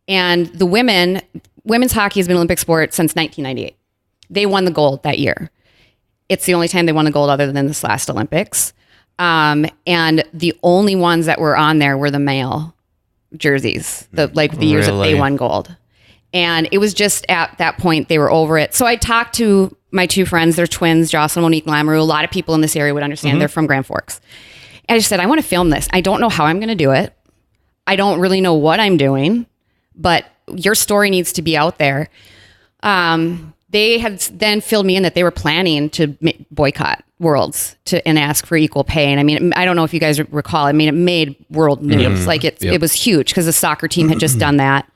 And the women's hockey has been an Olympic sport since 1998. They won the gold that year. It's the only time they won the gold other than this last Olympics. And the only ones that were on there were the male jerseys, the years that they won gold. And it was just at that point they were over it. So I talked to my 2 friends, they're twins, Jocelyn, Monique, Lamoureux. A lot of people in this area would understand. They're from Grand Forks. And I just said, I want to film this. I don't know how I'm going to do it. I don't really know what I'm doing, but your story needs to be out there. They had then filled me in that they were planning to boycott Worlds and ask for equal pay. And I mean, I don't know if you guys recall, I mean, it made world news. Like it was huge because the soccer team had just done that.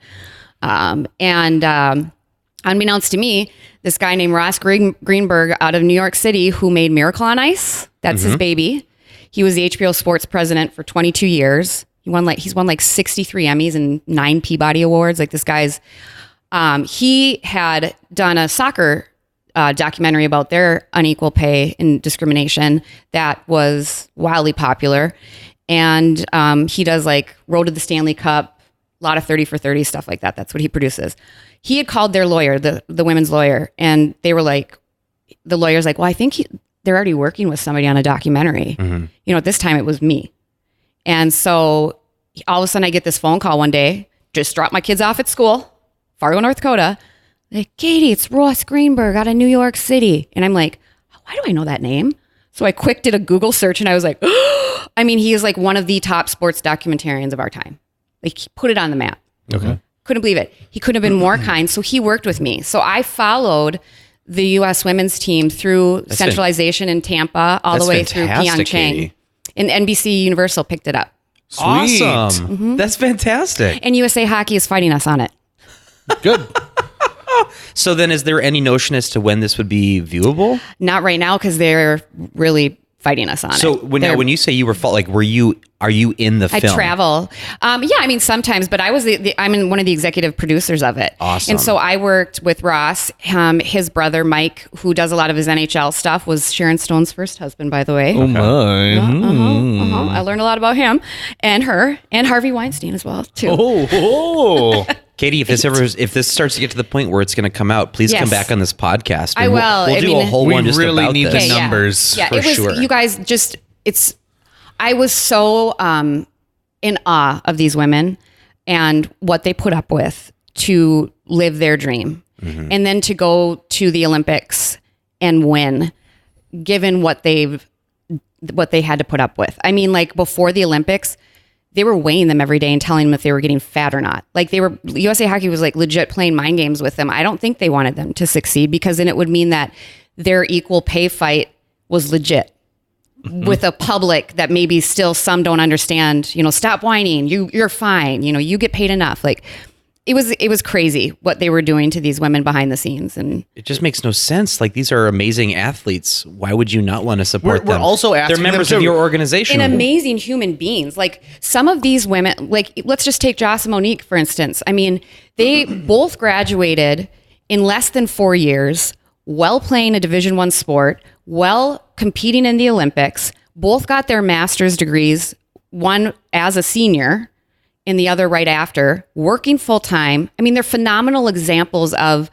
Unbeknownst to me, this guy named Ross Greenberg out of New York City who made Miracle on Ice, that's his baby. He was the HBO Sports president for 22 years. He's won like 63 Emmys and 9 Peabody Awards. Like this guy's, he had done a soccer documentary about their unequal pay and discrimination that was wildly popular. And he does like Road to the Stanley Cup, a lot of 30 for 30 stuff like that. That's what he produces. He had called their lawyer, the women's lawyer, and they were like, the lawyer's like, well, I think they're already working with somebody on a documentary. At this time it was me. And so all of a sudden I get this phone call one day, just dropped my kids off at school, Fargo, North Dakota. Like, Katie, it's Ross Greenberg out of New York City. And I'm like, why do I know that name? So I quick did a Google search and I was like, I mean, he is like one of the top sports documentarians of our time. Like he put it on the map. Okay. Couldn't believe it. He couldn't have been more kind. So he worked with me. So I followed the U.S. women's team through centralization in Tampa all the way through Pyeongchang. Katie. And NBC Universal picked it up. Sweet. Awesome. Mm-hmm. That's fantastic. And USA Hockey is fighting us on it. Good. So then is there any notion as to when this would be viewable? Not right now because they're really fighting us on it. So when you say you were like, are you in the film? I travel. Yeah, I mean, sometimes, but I was I'm one of the executive producers of it. Awesome. And so I worked with Ross. His brother, Mike, who does a lot of his NHL stuff, was Sharon Stone's first husband, by the way. Oh, my. I learned a lot about him and her and Harvey Weinstein as well, too. Oh. Katie, if this starts to get to the point where it's going to come out, please come back on this podcast. I will. We'll do a whole one just really about need this. the numbers. Yeah, it was, sure. You guys I was so in awe of these women and what they put up with to live their dream. Mm-hmm. And then to go to the Olympics and win, given what they had to put up with. I mean, like before the Olympics, they were weighing them every day and telling them if they were getting fat or not. Like USA Hockey was like legit playing mind games with them. I don't think they wanted them to succeed because then it would mean that their equal pay fight was legit with a public that maybe still some don't understand, stop whining. You're fine. You get paid enough. Like it was crazy what they were doing to these women behind the scenes. And it just makes no sense. Like these are amazing athletes. Why would you not want to support them? We're also asking they're members of your organization. And amazing human beings. Like some of these women, like let's just take Joss and Monique, for instance. I mean, they both graduated in less than 4 years, while playing a Division I sport, while competing in the Olympics, both got their master's degrees, one as a senior and the other right after, working full time. I mean, they're phenomenal examples of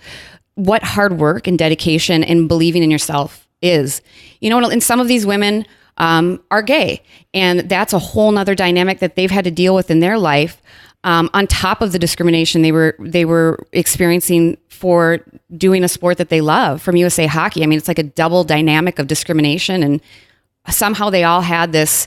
what hard work and dedication and believing in yourself is. And some of these women are gay, and that's a whole nother dynamic that they've had to deal with in their life. On top of the discrimination they were experiencing for doing a sport that they love from USA Hockey. I mean, it's like a double dynamic of discrimination, and somehow they all had this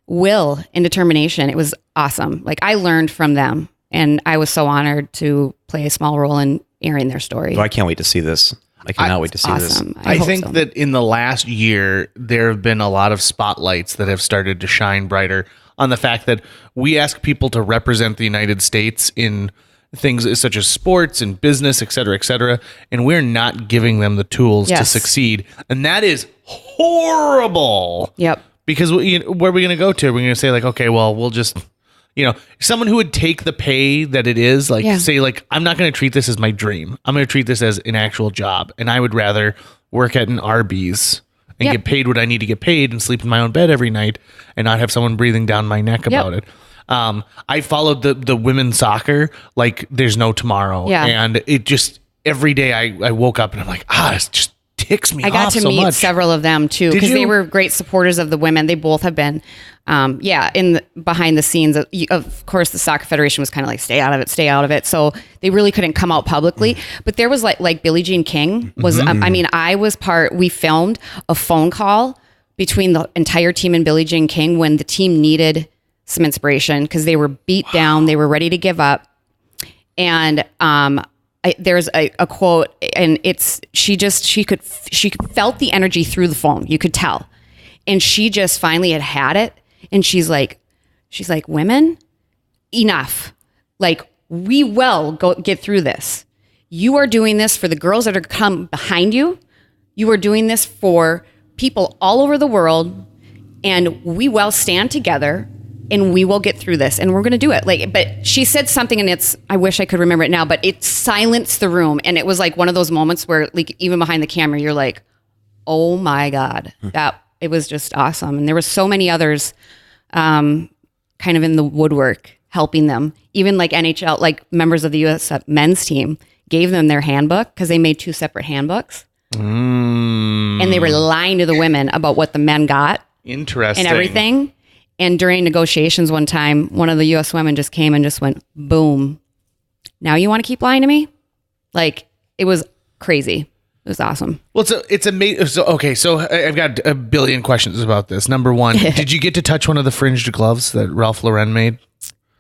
will and determination. It was awesome. Like I learned from them, and I was so honored to play a small role in airing their story. Oh, I can't wait to see this. I cannot wait to see this. I think that in the last year, there have been a lot of spotlights that have started to shine brighter on the fact that we ask people to represent the United States in things such as sports and business, et cetera, and we're not giving them the tools to succeed. And that is horrible. Yep. Because where are we going to go to? We're going to say like, okay, well, we'll just, someone who would take the pay that it is, like say like, I'm not going to treat this as my dream. I'm going to treat this as an actual job. And I would rather work at an Arby's and get paid what I need to get paid and sleep in my own bed every night and not have someone breathing down my neck about it. I followed the women's soccer like there's no tomorrow. Yeah. And it just, every day I woke up and I'm like, it just ticks me off so much. I got to meet several of them too, because they were great supporters of the women. They both have been, behind the scenes. Of course, the Soccer Federation was kind of like, stay out of it. So they really couldn't come out publicly. But there was like Billie Jean King was, we filmed a phone call between the entire team and Billie Jean King when the team needed some inspiration because they were beat down. They were ready to give up. And, there's a quote, and she felt the energy through the phone. You could tell. And she just finally had it. And she's like, women, enough. Like, we will get through this. You are doing this for the girls that are come behind you. You are doing this for people all over the world. And we will stand together. And we will get through this, and we're going to do it. But she said something, and I wish I could remember it now, but it silenced the room. And it was like one of those moments where, like, even behind the camera, you're like, oh my God, it was just awesome. And there were so many others, kind of in the woodwork helping them. Even like NHL, like members of the U.S. men's team gave them their handbook because they made 2 separate handbooks. And they were lying to the women about what the men got. Interesting. And everything. And during negotiations one time, one of the U.S. women just came and just went, boom. Now you want to keep lying to me? Like, it was crazy. was awesome. Well, it's amazing. So, okay, so I've got a billion questions about this. Number one, did you get to touch one of the fringed gloves that Ralph Lauren made?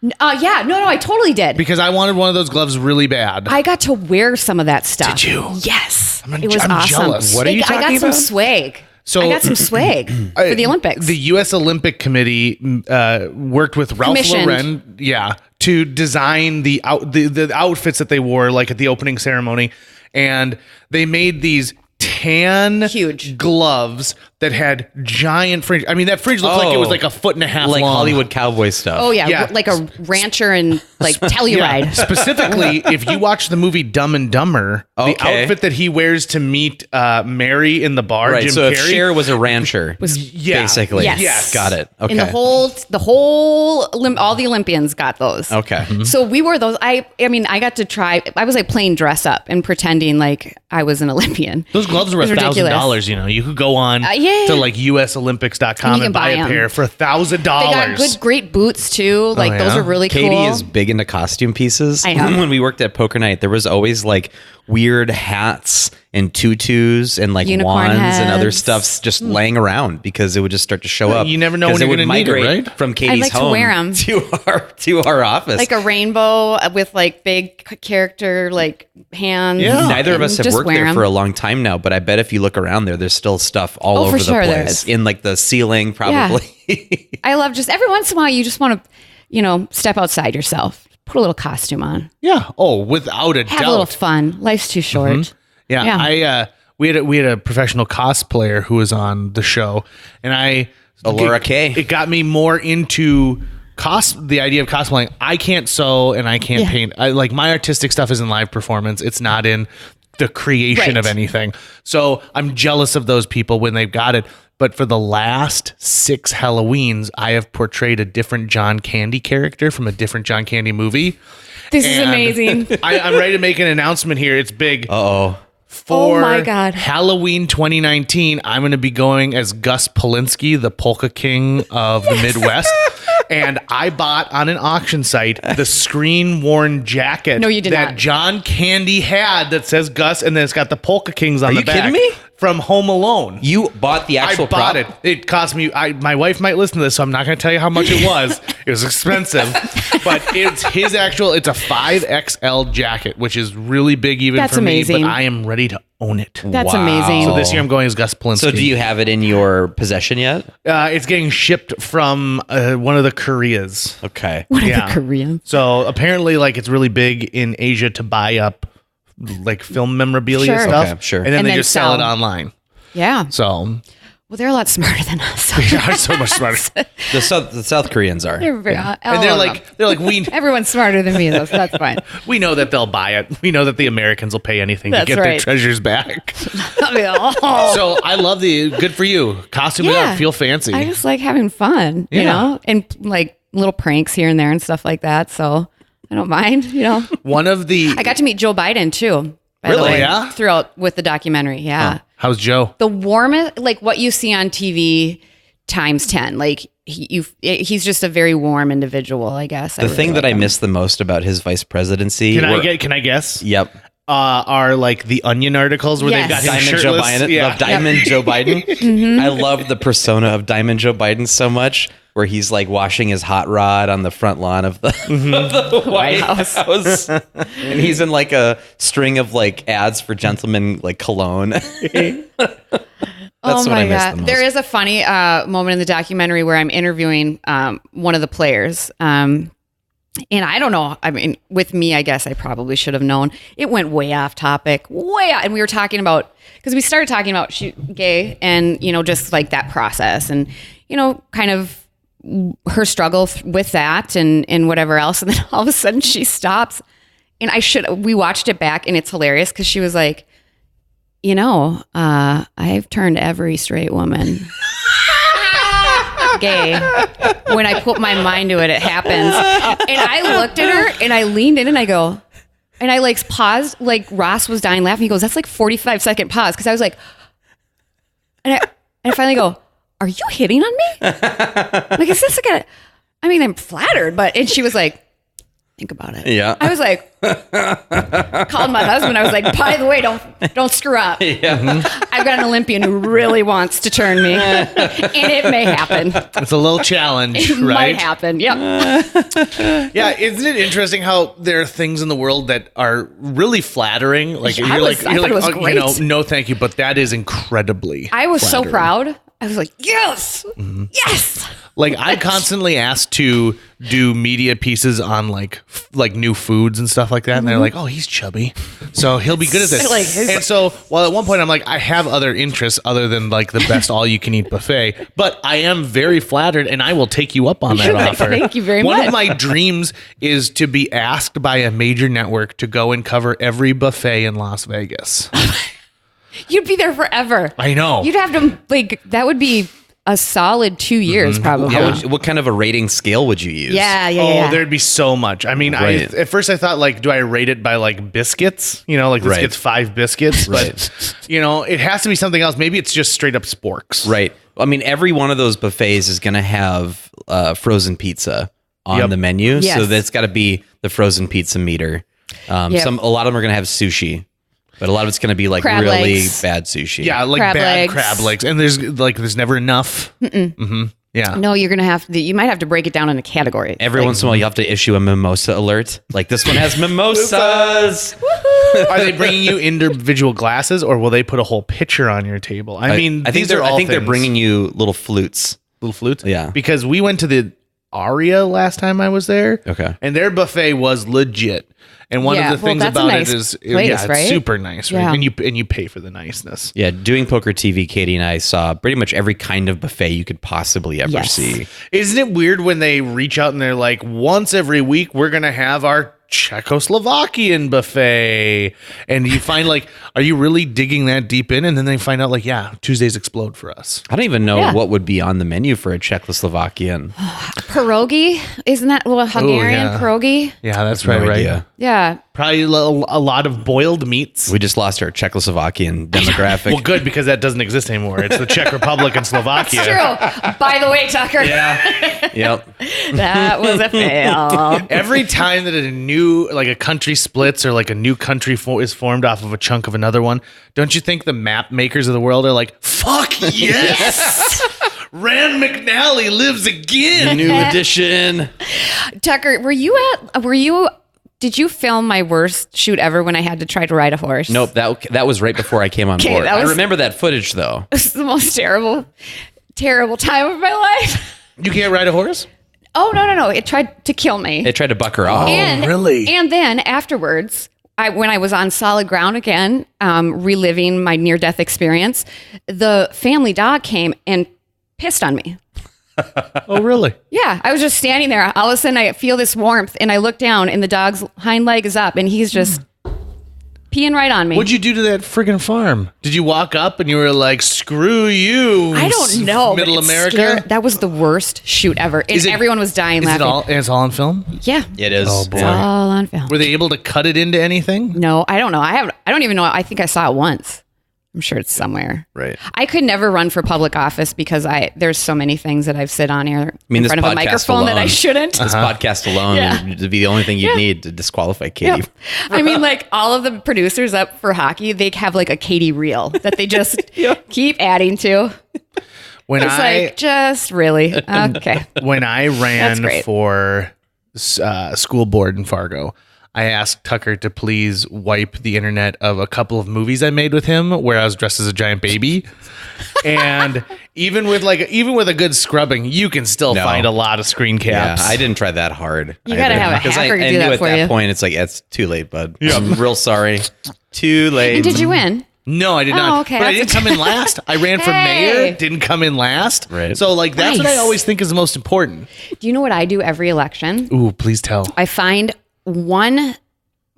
Yeah, no, I totally did. Because I wanted one of those gloves really bad. I got to wear some of that stuff. Did you? Yes. I'm it was awesome. jealous. What are you talking about? I got some swag. So I got some swag for the Olympics. The U.S. Olympic Committee worked with Ralph Lauren, to design the outfits that they wore, like at the opening ceremony, and they made these tan huge gloves that had giant fringe. I mean, that fringe looked like it was like a foot and a half like long. Hollywood cowboy stuff. Oh yeah, like a rancher and like Telluride. Yeah. Specifically, if you watch the movie Dumb and Dumber, the outfit that he wears to meet Mary in the bar, right? Jim So Carrey, if Cher was a rancher, basically, yes, got it. Okay, and all the Olympians got those. Okay, so we wore those. I mean, I got to try. I was like playing dress up and pretending like I was an Olympian. Those gloves were $1,000. You know, you could go on to like USOlympics.com and buy a pair for $1,000. They got great boots too. Like those are really cool. Katie is big into costume pieces. I am. When we worked at Poker Night, there was always like weird hats and tutus and like unicorn wands heads and other stuffs just laying around because it would just start to show up. You never know when you're going to need it, right? From Katie's like home to wear 'em. to our office, like a rainbow with like big character like hands. Yeah. Neither of us have worked there 'em. for a long time now, but I bet if you look around there's still stuff all over the place in like the ceiling, probably. Yeah. I love just every once in a while you just want to, step outside yourself, put a little costume on. Yeah. Oh, without a doubt. Have a little fun. Life's too short. Mm-hmm. Yeah. We had a professional cosplayer who was on the show, and Laura Kay. It got me more into the idea of cosplaying. I can't sew and I can't paint. Like my artistic stuff is in live performance. It's not in the creation of anything. So I'm jealous of those people when they've got it. But for the last 6 Halloweens, I have portrayed a different John Candy character from a different John Candy movie. This is amazing. I'm ready to make an announcement here. It's big. Uh-oh. For my God. Halloween 2019, I'm going to be going as Gus Polinski, the polka king of the Midwest. And I bought on an auction site the screen-worn jacket No, you did that not. John Candy had that says Gus, and then it's got the polka kings on the back. Are you kidding me? From Home Alone. You bought the actual I bought prop? it. It cost me. My wife might listen to this, so I'm not going to tell you how much it was. It was expensive, but it's his actual. It's a 5XL jacket, which is really big even for amazing. me. But I am ready to own it. That's amazing. So this year I'm going as Gus Polinski. So do you have it in your possession yet? It's getting shipped from one of the Koreas. Okay. What are the Koreans? So apparently, like it's really big in Asia to buy up like film memorabilia Sure. stuff. Okay, sure. And then And they then just sell it sell. online. Yeah. So Well, they're a lot smarter than us. they are so much smarter. The South Koreans are. They're very, And they're like we everyone's smarter than me, though, so that's fine. we know that they'll buy it. We know that the Americans will pay anything to That's get their right. treasures back. Oh. So I love good for you. Costume it up, feel fancy. I just like having fun, you Yeah. know, and like little pranks here and there and stuff like that. So I don't mind, you know. One of the I got to meet Joe Biden too. By Really? the way, Yeah? throughout with the documentary. Yeah. How's Joe? The warmest, like what you see on TV times 10. Like he's just a very warm individual, I guess. The thing that I miss the most about his vice presidency. Can I guess? Yep. Are like the Onion articles where they've got him Diamond Joe shirtless. Biden. Yeah. Of Diamond Joe Biden. I love the persona of Diamond Joe Biden so much, where he's like washing his hot rod on the front lawn of the, of the White House, and he's in like a string of like ads for gentlemen like cologne. That's what I miss the most. There is a funny moment in the documentary where I'm interviewing one of the players. And I don't know. I mean, with me, I guess I probably should have known. It went way off topic, and we were talking about, because we started talking about gay and, you know, just like that process and, you know, kind of her struggle with that and whatever else. And then all of a sudden she stops, and we watched it back, and it's hilarious because she was like, you know, I've turned every straight woman gay. When I put my mind to it, it happens. And I looked at her and I leaned in and I go, and I like paused, like Ross was dying laughing. He goes, that's like 45-second pause. Cause I was like, and I finally go, are you hitting on me? Like, is this I'm flattered, and she was like, think about it. Yeah. I was like, called my husband. I was like, by the way, don't screw up. Yeah. I've got an Olympian who really wants to turn me, and it may happen. It's a little challenge, It right? might happen. Yep. Yeah, isn't it interesting how there are things in the world that are really flattering? Like Yeah, you're I like, thought it was great. no, thank you, but that is incredibly. I was so flattering. proud. I was like, yes, yes. Like I constantly asked to do media pieces on like new foods and stuff like that, and they're like, "Oh, he's chubby, so he'll be good at this." Like his- and so, well, at one point, I'm like, I have other interests other than like the best all-you-can-eat buffet, but I am very flattered, and I will take you up on that offer. Thank you very One much. of my dreams is to be asked by a major network to go and cover every buffet in Las Vegas. You'd be there forever. I know. You'd have to that would be a solid 2 years probably. What kind of a rating scale would you use? Yeah. There'd be so much. I mean, Right. at first I thought like, do I rate it by like biscuits? You know, like this Right. gets 5 biscuits, Right. but you know, it has to be something else. Maybe it's just straight up sporks. Right. I mean, every one of those buffets is going to have frozen pizza on Yep. the menu. Yes. So that's got to be the frozen pizza meter. Yep. A lot of them are going to have sushi, but a lot of it's going to be like Crab really legs. bad sushi. Yeah, like Crab bad legs. crab legs, and there's never enough. Yeah. No, you're gonna have to. You might have to break it down into categories. Every once in a while, you have to issue a mimosa alert. Like this one has mimosas. Are they bringing you individual glasses, or will they put a whole pitcher on your table? I mean, I think these are all they're things. bringing you little flutes. little flutes. Yeah. Because we went to the Aria last time I was there. Okay. And their buffet was legit. And one Yeah, of the well, things that's a about nice it is place, it's right? super nice, right? Yeah. And you pay for the niceness. Yeah, doing Poker TV, Katie and I saw pretty much every kind of buffet you could possibly ever Yes. see. Isn't it weird when they reach out and they're like, once every week we're gonna have our Czechoslovakian buffet, and you find like, are you really digging that deep in? And then they find out like, yeah, Tuesdays explode for us. I don't even know Yeah. what would be on the menu for a Czechoslovakian. Pierogi, isn't that a Hungarian yeah. pierogi? Yeah, that's No right, right. idea. Yeah. Probably a lot of boiled meats. We just lost our Czechoslovakian demographic. Well, good, because that doesn't exist anymore. It's the Czech Republic and Slovakia. It's true. By the way, Tucker, Yep. that was a fail. Every time that a country splits or like a new country is formed off of a chunk of another one, don't you think the map makers of the world are like, fuck yes! Rand McNally lives again. New edition. Tucker, did you film my worst shoot ever when I had to try to ride a horse? Nope, that was right before I came on Okay, board. that I was- remember that footage though. This is the most terrible time of my life. You can't ride a horse? Oh, no. It tried to kill me. It tried to buck her off. And, really? And then afterwards, when I was on solid ground again, reliving my near-death experience, the family dog came and pissed on me. Oh, really? Yeah, I was just standing there. All of a sudden, I feel this warmth, and I look down, and the dog's hind leg is up, and he's just peeing right on me. What'd you do to that friggin' farm? Did you walk up and you were like, screw you? I don't know. Middle but it's America? scary. That was the worst shoot ever. And Is it- everyone was dying Is it laughing. it's all on film? Yeah. It is. Oh, boy. It's all on film. Were they able to cut it into anything? No, I don't know. I don't even know. I think I saw it once. I'm sure it's somewhere. Right. I could never run for public office because there's so many things that I've said on here in this front of a podcast microphone that I alone- shouldn't. This podcast alone Yeah. would be the only thing you'd Yeah. need to disqualify Katie. Yeah. I mean, like all of the producers up for hockey, they have like a Katie reel that they just keep adding to. When It's like, just really. Okay. when I That's ran great. for school board in Fargo, I asked Tucker to please wipe the internet of a couple of movies I made with him where I was dressed as a giant baby. And even with a good scrubbing, you can still No. find a lot of screen Yeah, caps. I didn't try that hard. You gotta have a Because hacker to I do knew that at for that you. point, it's like, it's too late, bud. I'm real sorry. Too late. And did you win? No, I did Oh, not. okay, But I that's didn't come in last. I ran for Hey. mayor, didn't come in last. Right. So like that's what I Nice. always think is the most important. Do you know what I do every election? Ooh, please tell. I find one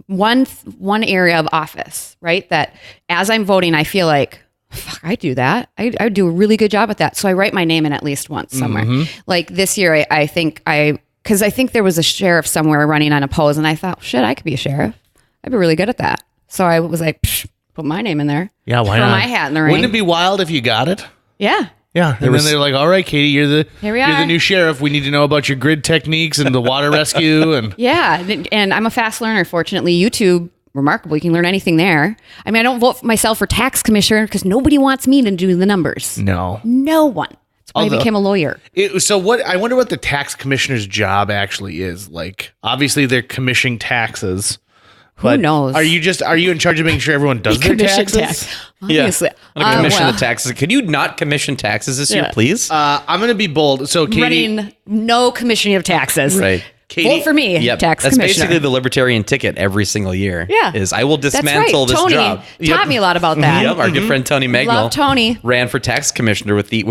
area of office, right? That as I'm voting, I feel like, fuck, I do that. I do a really good job at that. So I write my name in at least once somewhere. Like this year, I think there was a sheriff somewhere running unopposed, and I thought, shit, I could be a sheriff. I'd be really good at that. So I was like, put my name in there. Yeah, why Throw not? my hat in the ring. Wouldn't it be wild if you got it? Yeah. Yeah, and then they're like, "All right, Katie, you're the new sheriff. We need to know about your grid techniques and the water rescue." And yeah, and I'm a fast learner. Fortunately, YouTube, remarkable. You can learn anything there. I mean, I don't vote for myself for tax commissioner because nobody wants me to do the numbers. No one. That's why I became a lawyer. I wonder what the tax commissioner's job actually is. Like, obviously, they're commissioning taxes. Who knows? Are you in charge of making sure everyone does their taxes? Obviously. I'm going to commission the taxes. Could you not commission taxes this year, please? I'm going to be bold. So, Katie, running no commissioning of taxes. Right. Katie, vote for me, tax That's commissioner. basically the libertarian ticket every single year. Yeah. Is I will dismantle this Tony job. taught me a lot about that. Yep, our good friend Tony Magnol Love Tony. ran for tax commissioner with the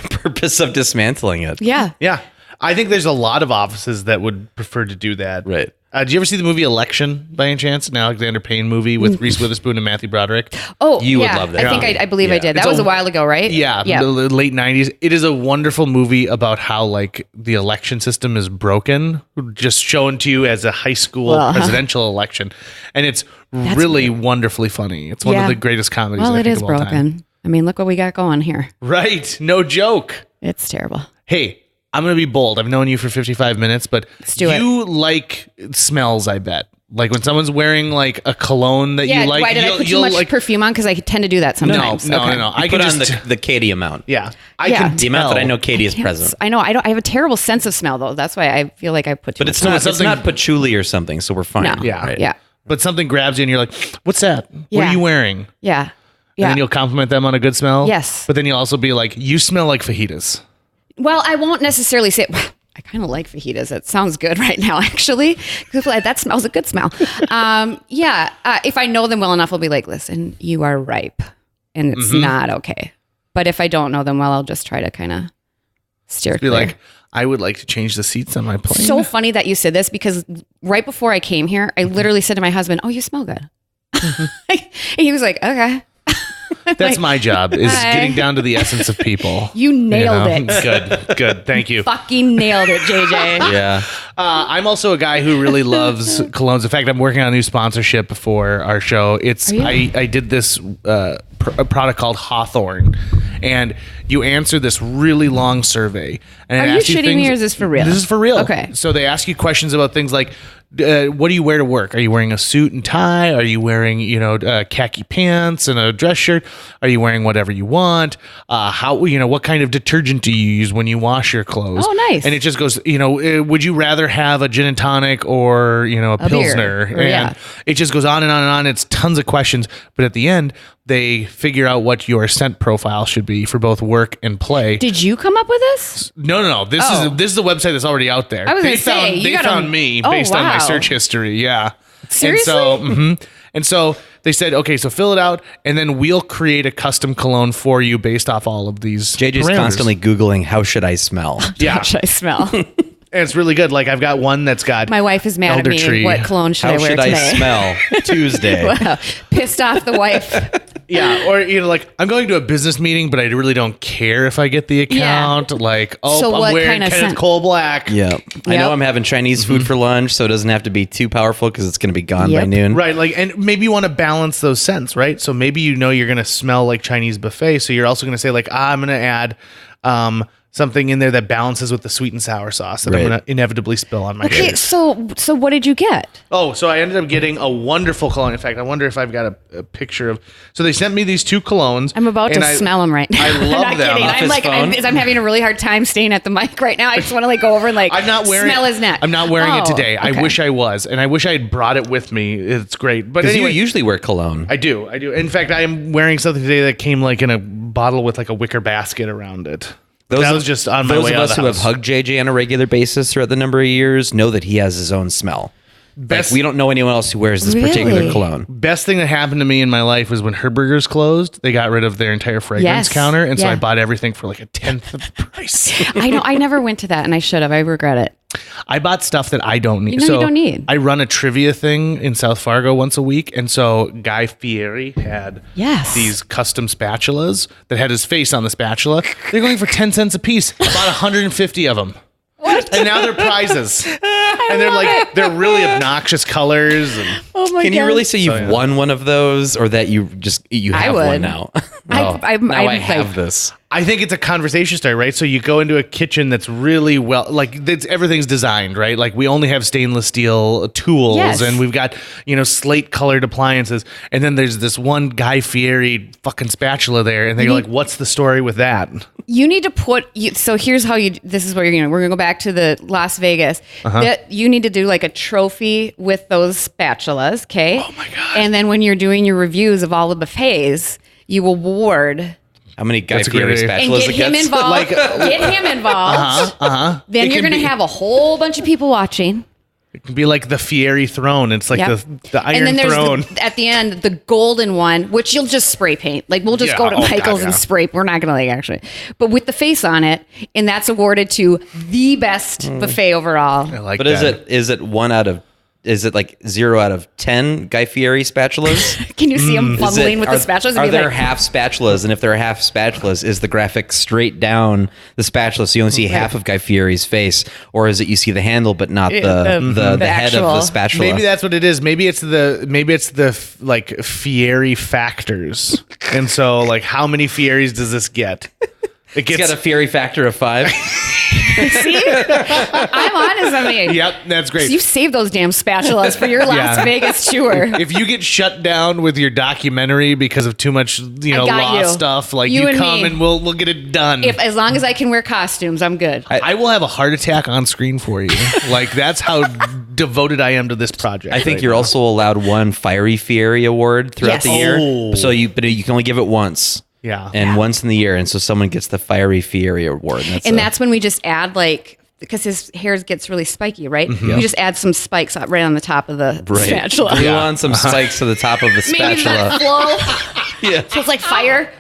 purpose of dismantling it. Yeah. Yeah. I think there's a lot of offices that would prefer to do that. Right. Did you ever see the movie Election by any chance? An Alexander Payne movie with Reese Witherspoon and Matthew Broderick? Oh, You would love that. I believe I did. That was a while ago, right? Yeah, the late 90s. It is a wonderful movie about how like the election system is broken, just shown to you as a high school presidential election. And it's really wonderfully funny. It's one of the greatest comedies I think it is of all broken. time. I mean, look what we got going here. Right. No joke. It's terrible. Hey, I'm going to be bold. I've known you for 55 minutes, but you like smells, I bet. Like when someone's wearing like a cologne that you like. Why did I put too much perfume on? Because I tend to do that sometimes. No. I can put on the Katie amount. Yeah. The amount that I know Katie is present. I know. I have a terrible sense of smell though. That's why I feel like I put too much. But it's not patchouli or something, so we're fine. No. Yeah. Right? Yeah. But something grabs you and you're like, what's that? What are you wearing? Yeah. And then you'll compliment them on a good smell. Yes. But then you'll also be like, you smell like fajitas. Well, I won't necessarily say, I kind of like fajitas. It sounds good right now, actually. That smells a good smell. If I know them well enough, I'll be like, listen, you are ripe. And it's not okay. But if I don't know them well, I'll just try to kind of steer clear. Be like, I would like to change the seats on my plane. So funny that you said this because right before I came here, I literally said to my husband, oh, you smell good. And he was like, okay. That's my job, is getting down to the essence of people. You nailed it. Good. Thank you. Fucking nailed it, JJ. Yeah. I'm also a guy who really loves colognes. In fact, I'm working on a new sponsorship for our show. I did this a product called Hawthorne, and you answer this really long survey. And Are you shitting me or is this for real? This is for real. Okay. So they ask you questions about things like, what do you wear to work? Are you wearing a suit and tie? Are you wearing, khaki pants and a dress shirt? Are you wearing whatever you want? What kind of detergent do you use when you wash your clothes? Oh, nice. And it just goes, would you rather have a gin and tonic or, a Pilsner? Beer. It just goes on and on and on. It's tons of questions. But at the end, they figure out what your scent profile should be for both work and play. Did you come up with this? No. This is a website that's already out there. I was going to say, they found me based on my search history. Yeah. Seriously? And so they said, okay, so fill it out, and then we'll create a custom cologne for you based off all of these. JJ's parameters. constantly Googling, how should I smell? Yeah. How should I smell? And it's really good. Like I've got one that's got My wife is mad at me. tree. What cologne should How I wear should today? I smell Tuesday? Well, pissed off the wife. Yeah, or I'm going to a business meeting, but I really don't care if I get the account. Yeah. Like, So I'm what wearing kind of Kenneth scent? Cole Black. Yeah. I know I'm having Chinese food for lunch, so it doesn't have to be too powerful because it's going to be gone by Yep. noon. Right, and maybe you want to balance those scents, right? So maybe you're going to smell like Chinese buffet, so you're also going to say I'm going to add something in there that balances with the sweet and sour sauce that I'm going to inevitably spill on my Okay, face. so what did you get? Oh, so I ended up getting a wonderful cologne. In fact, I wonder if I've got a picture of. So they sent me these two colognes. I'm about to smell them right now. I love I'm not them. kidding. I'm having a really hard time staying at the mic right now. I just want to go over and I'm not wearing smell his neck. I'm not wearing it today. Okay. I wish I was, and I wish I had brought it with me. It's great, but Because anyway, you usually wear cologne. I do. In fact, I am wearing something today that came in a bottle with a wicker basket around it. That was just on my way out of the house. Those of us who have hugged JJ on a regular basis throughout the number of years know that he has his own smell. We don't know anyone else who wears this particular cologne. Best thing that happened to me in my life was when Herberger's closed. They got rid of their entire fragrance counter, and so I bought everything for a tenth of the price. I know. I never went to that, and I should have. I regret it. I bought stuff that I don't need. You don't need. I run a trivia thing in South Fargo once a week, and so Guy Fieri had these custom spatulas that had his face on the spatula. They're going for 10 cents a piece. I bought 150 of them. What? And now they're prizes. And they're really obnoxious colors. And Oh my god! Can you really say you've won one of those, or that you have one now? Now I have this. I think it's a conversation starter, right? So you go into a kitchen that's really everything's designed, right? Like we only have stainless steel tools and we've got, slate colored appliances. And then there's this one Guy Fieri fucking spatula there. And they're like, what's the story with that? You need to so here's how this is where we're going to go back to the Las Vegas. That you need to do like a trophy with those spatulas. Okay. Oh my God. And then when you're doing your reviews of all the buffets, you award. How many Guy Fieri spatulas and get him involved. Get him involved. Then you're going to have a whole bunch of people watching. It can be like the Fieri throne. It's like the Iron and then Throne. At the end, the golden one, which you'll just spray paint. Like we'll just go to Michael's and spray. We're not going to actually. But with the face on it, and that's awarded to the best buffet overall. I like but that. Is it like 0 out of 10 Guy Fieri spatulas? Can you see him fumbling with the spatulas? Are there half spatulas? And if there are half spatulas, is the graphic straight down the spatula so you only see half of Guy Fieri's face? Or is it you see the handle but not the head of the spatula? Maybe that's what it is. Maybe it's the like Fieri factors. And so like how many Fieris does this get? It's got a Fieri factor of 5. See? I'm honest. I mean, yep, that's great. So you saved those damn spatulas for your Las Vegas tour. If you get shut down with your documentary because of too much, law stuff, like you come and we'll get it done. As long as I can wear costumes, I'm good. I will have a heart attack on screen for you. Like that's how devoted I am to this project. I think you're also allowed one Fiery Fieri award throughout the year. Oh. So you can only give it once. Yeah. And once in the year. And so someone gets the Fiery Fieri award. That's when we just add because his hair gets really spiky, right? Mm-hmm. You just add some spikes right on the top of the spatula. Glue on some spikes to the top of the spatula. Maybe flow. So it's like fire.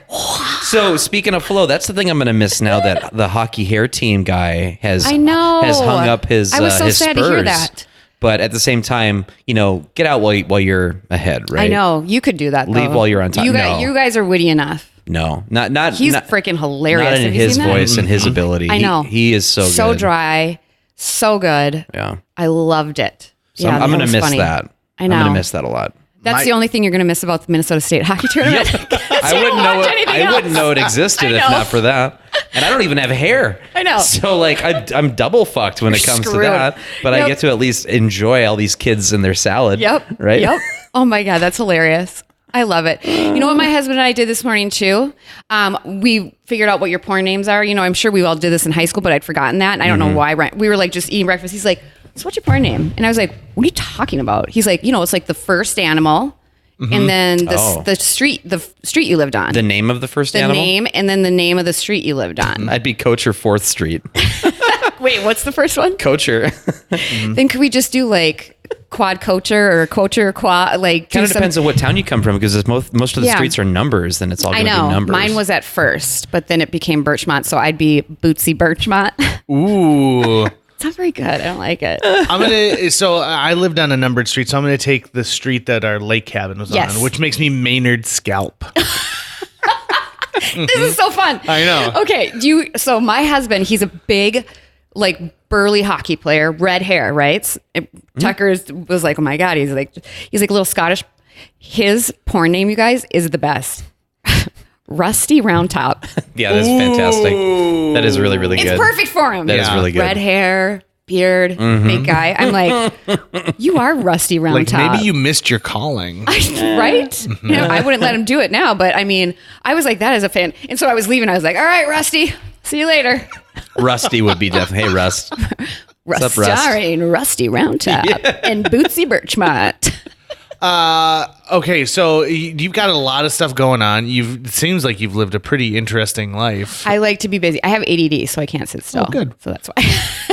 So speaking of flow, that's the thing I'm going to miss now that the hockey hair team guy has hung up his I was so his sad spurs. to hear that. But at the same time, get out while you're ahead, right? I know. You could do that, though. Leave while you're on top. You guys are witty enough. No, not. He's freaking hilarious. Not in his voice and his ability. I know. He is so good. So dry, so good. Yeah. I loved it. So I'm going to miss that. I know. I'm going to miss that a lot. That's the only thing you're going to miss about the Minnesota State hockey tournament. I wouldn't know it existed if not for that. And I don't even have hair. I know. So I'm double fucked when it comes to that. But I get to at least enjoy all these kids and their salad. Yep. Right? Yep. Oh my God, that's hilarious. I love it. You know what my husband and I did this morning too? We figured out what your porn names are. I'm sure we all did this in high school, but I'd forgotten that. And I don't know why. We were like just eating breakfast. He's like, so what's your porn name? And I was like, what are you talking about? He's like, it's like the first animal and then the street you lived on. The name of the first animal? The name and then the name of the street you lived on. I'd be Coacher 4th Street. Wait, what's the first one? Coacher. Then could we just do like quad coacher or coacher quad? Like kind of depends on what town you come from because most of the streets are numbers, then it's all going to be numbers. Mine was at first, but then it became Birchmont, so I'd be Bootsy Birchmont. Ooh. It's not very good. I don't like it. So I lived on a numbered street, so I'm gonna take the street that our lake cabin was on, which makes me Maynard Scalp. This is so fun. I know. Okay, so my husband, he's a big, like burly hockey player, red hair, right? Tucker was like, oh my God, he's like a little Scottish. His porn name, you guys, is the best. Rusty Round Top. Yeah, that's fantastic. That is really, really good. It's perfect for him. That is really good. Red hair, beard, big guy. I'm like, you are Rusty Round Top. Maybe you missed your calling. Right? I wouldn't let him do it now, but I mean, I was like that as a fan. And so I was leaving. I was like, all right, Rusty, see you later. Rusty would be definitely. Hey, Rust. What's up, Rust? Starring Rusty Round Top and Bootsy Birchmont. Okay, so you've got a lot of stuff going on. It seems like you've lived a pretty interesting life. I like to be busy. I have ADD, so I can't sit still. Oh, good. So that's why.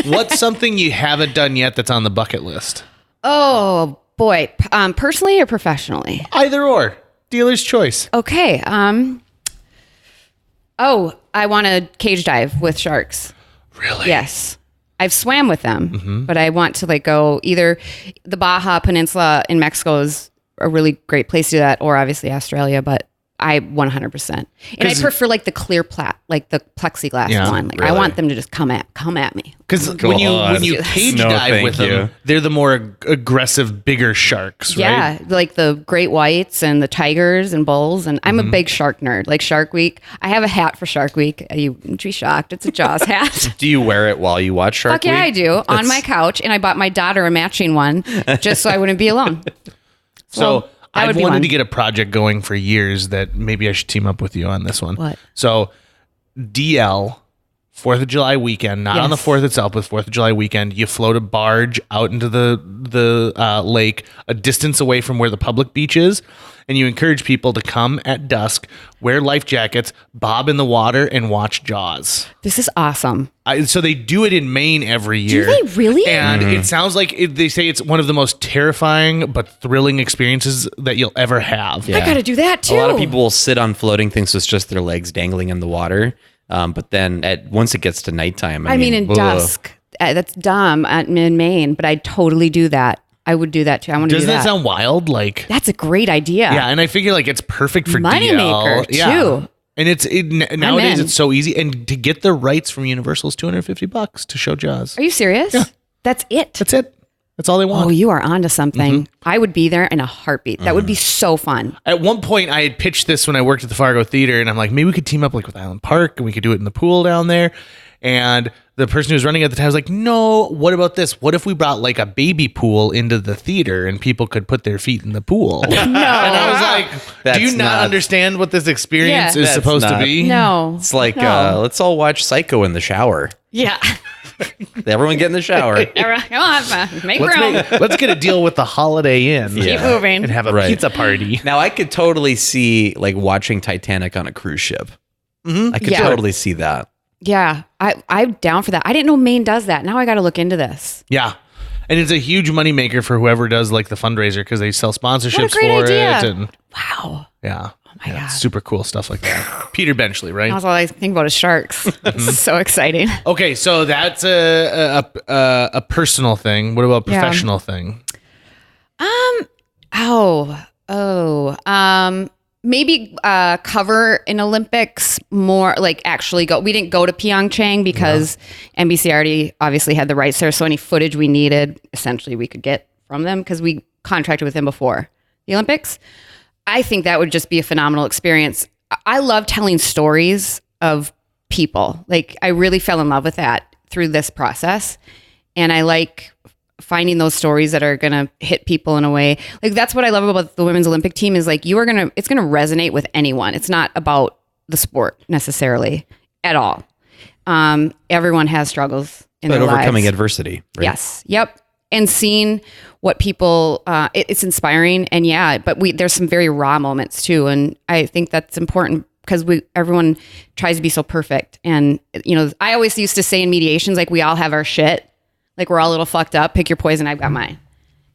What's something you haven't done yet that's on the bucket list? Oh, boy. Personally or professionally? Either or. Dealer's choice. Okay. I want to cage dive with sharks. Really? Yes. I've swam with them, but I want to go either the Baja Peninsula in Mexico is a really great place to do that, or obviously Australia. But I 100%. And I prefer like the clear like the plexiglass one. Like I want them to just come at me. Because when you cage dive with them, they're the more aggressive, bigger sharks, right? Yeah, like the great whites and the tigers and bulls. And I'm a big shark nerd. Like Shark Week, I have a hat for Shark Week. You'd be shocked. It's a Jaws hat. Do you wear it while you watch Shark Week? Fuck yeah, I do. On my couch, and I bought my daughter a matching one just so I wouldn't be alone. So I've wanted to get a project going for years that maybe I should team up with you on this one. What? So DL, 4th of July weekend, not on the 4th itself, but 4th of July weekend, you float a barge out into the lake a distance away from where the public beach is, and you encourage people to come at dusk, wear life jackets, bob in the water, and watch Jaws. This is awesome. So they do it in Maine every year. Do they really? And it sounds like they say it's one of the most terrifying but thrilling experiences that you'll ever have. Yeah. I got to do that too. A lot of people will sit on floating things with just their legs dangling in the water. But then once it gets to nighttime, I mean in dusk, that's dumb in Maine, but I'd totally do that. I would do that too. I want to do that. Doesn't that sound wild? Like that's a great idea. Yeah, and I figure like it's perfect for money DL. maker too. And nowadays it's so easy, and to get the rights from Universal is $250 to show Jaws. Are you serious? Yeah. That's it. That's it. That's all they want. Oh, you are onto something. I would be there in a heartbeat. That would be so fun. At one point, I had pitched this when I worked at the Fargo Theater, and I'm like, maybe we could team up like with Island Park, and we could do it in the pool down there. And the person who was running at the time was like, no, what about this? What if we brought like a baby pool into the theater and people could put their feet in the pool? No. And I was like, do you not understand what this experience is supposed to be? No. It's like, let's all watch Psycho in the shower. Yeah. Everyone get in the shower. Come on, make room. Let's get a deal with the Holiday Inn. Keep moving. And have a pizza party. Now, I could totally see like watching Titanic on a cruise ship. I could totally see that. Yeah, I'm down for that. I didn't know Maine does that. Now I got to look into this. Yeah. And it's a huge moneymaker for whoever does like the fundraiser because they sell sponsorships for idea. it. And wow. Yeah. Oh my God. Super cool stuff like that. Peter Benchley, right? That's all I think about is sharks. This is so exciting. Okay, so that's a personal thing. What about professional thing? Maybe cover in Olympics more, like actually go. We didn't go to Pyeongchang because NBC already obviously had the rights there. So any footage we needed, essentially we could get from them because we contracted with them before the Olympics. I think that would just be a phenomenal experience. I love telling stories of people. Like I really fell in love with that through this process. And I like finding those stories that are going to hit people in a way. Like that's what I love about the women's Olympic team is like it's going to resonate with anyone. It's not about the sport necessarily at all. Everyone has struggles in their lives. But overcoming adversity. Right? Yes. Yep. And seeing what people, it's inspiring. And but there's some very raw moments too. And I think that's important because everyone tries to be so perfect. And, I always used to say in mediations, like we all have our shit. Like we're all a little fucked up. Pick your poison. I've got mine.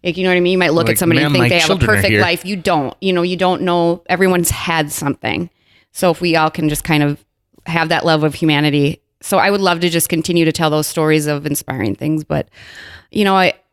Like, you know what I mean? You might look at somebody and think they have a perfect life. You don't. You don't know. Everyone's had something. So if we all can just kind of have that love of humanity. So I would love to just continue to tell those stories of inspiring things. But,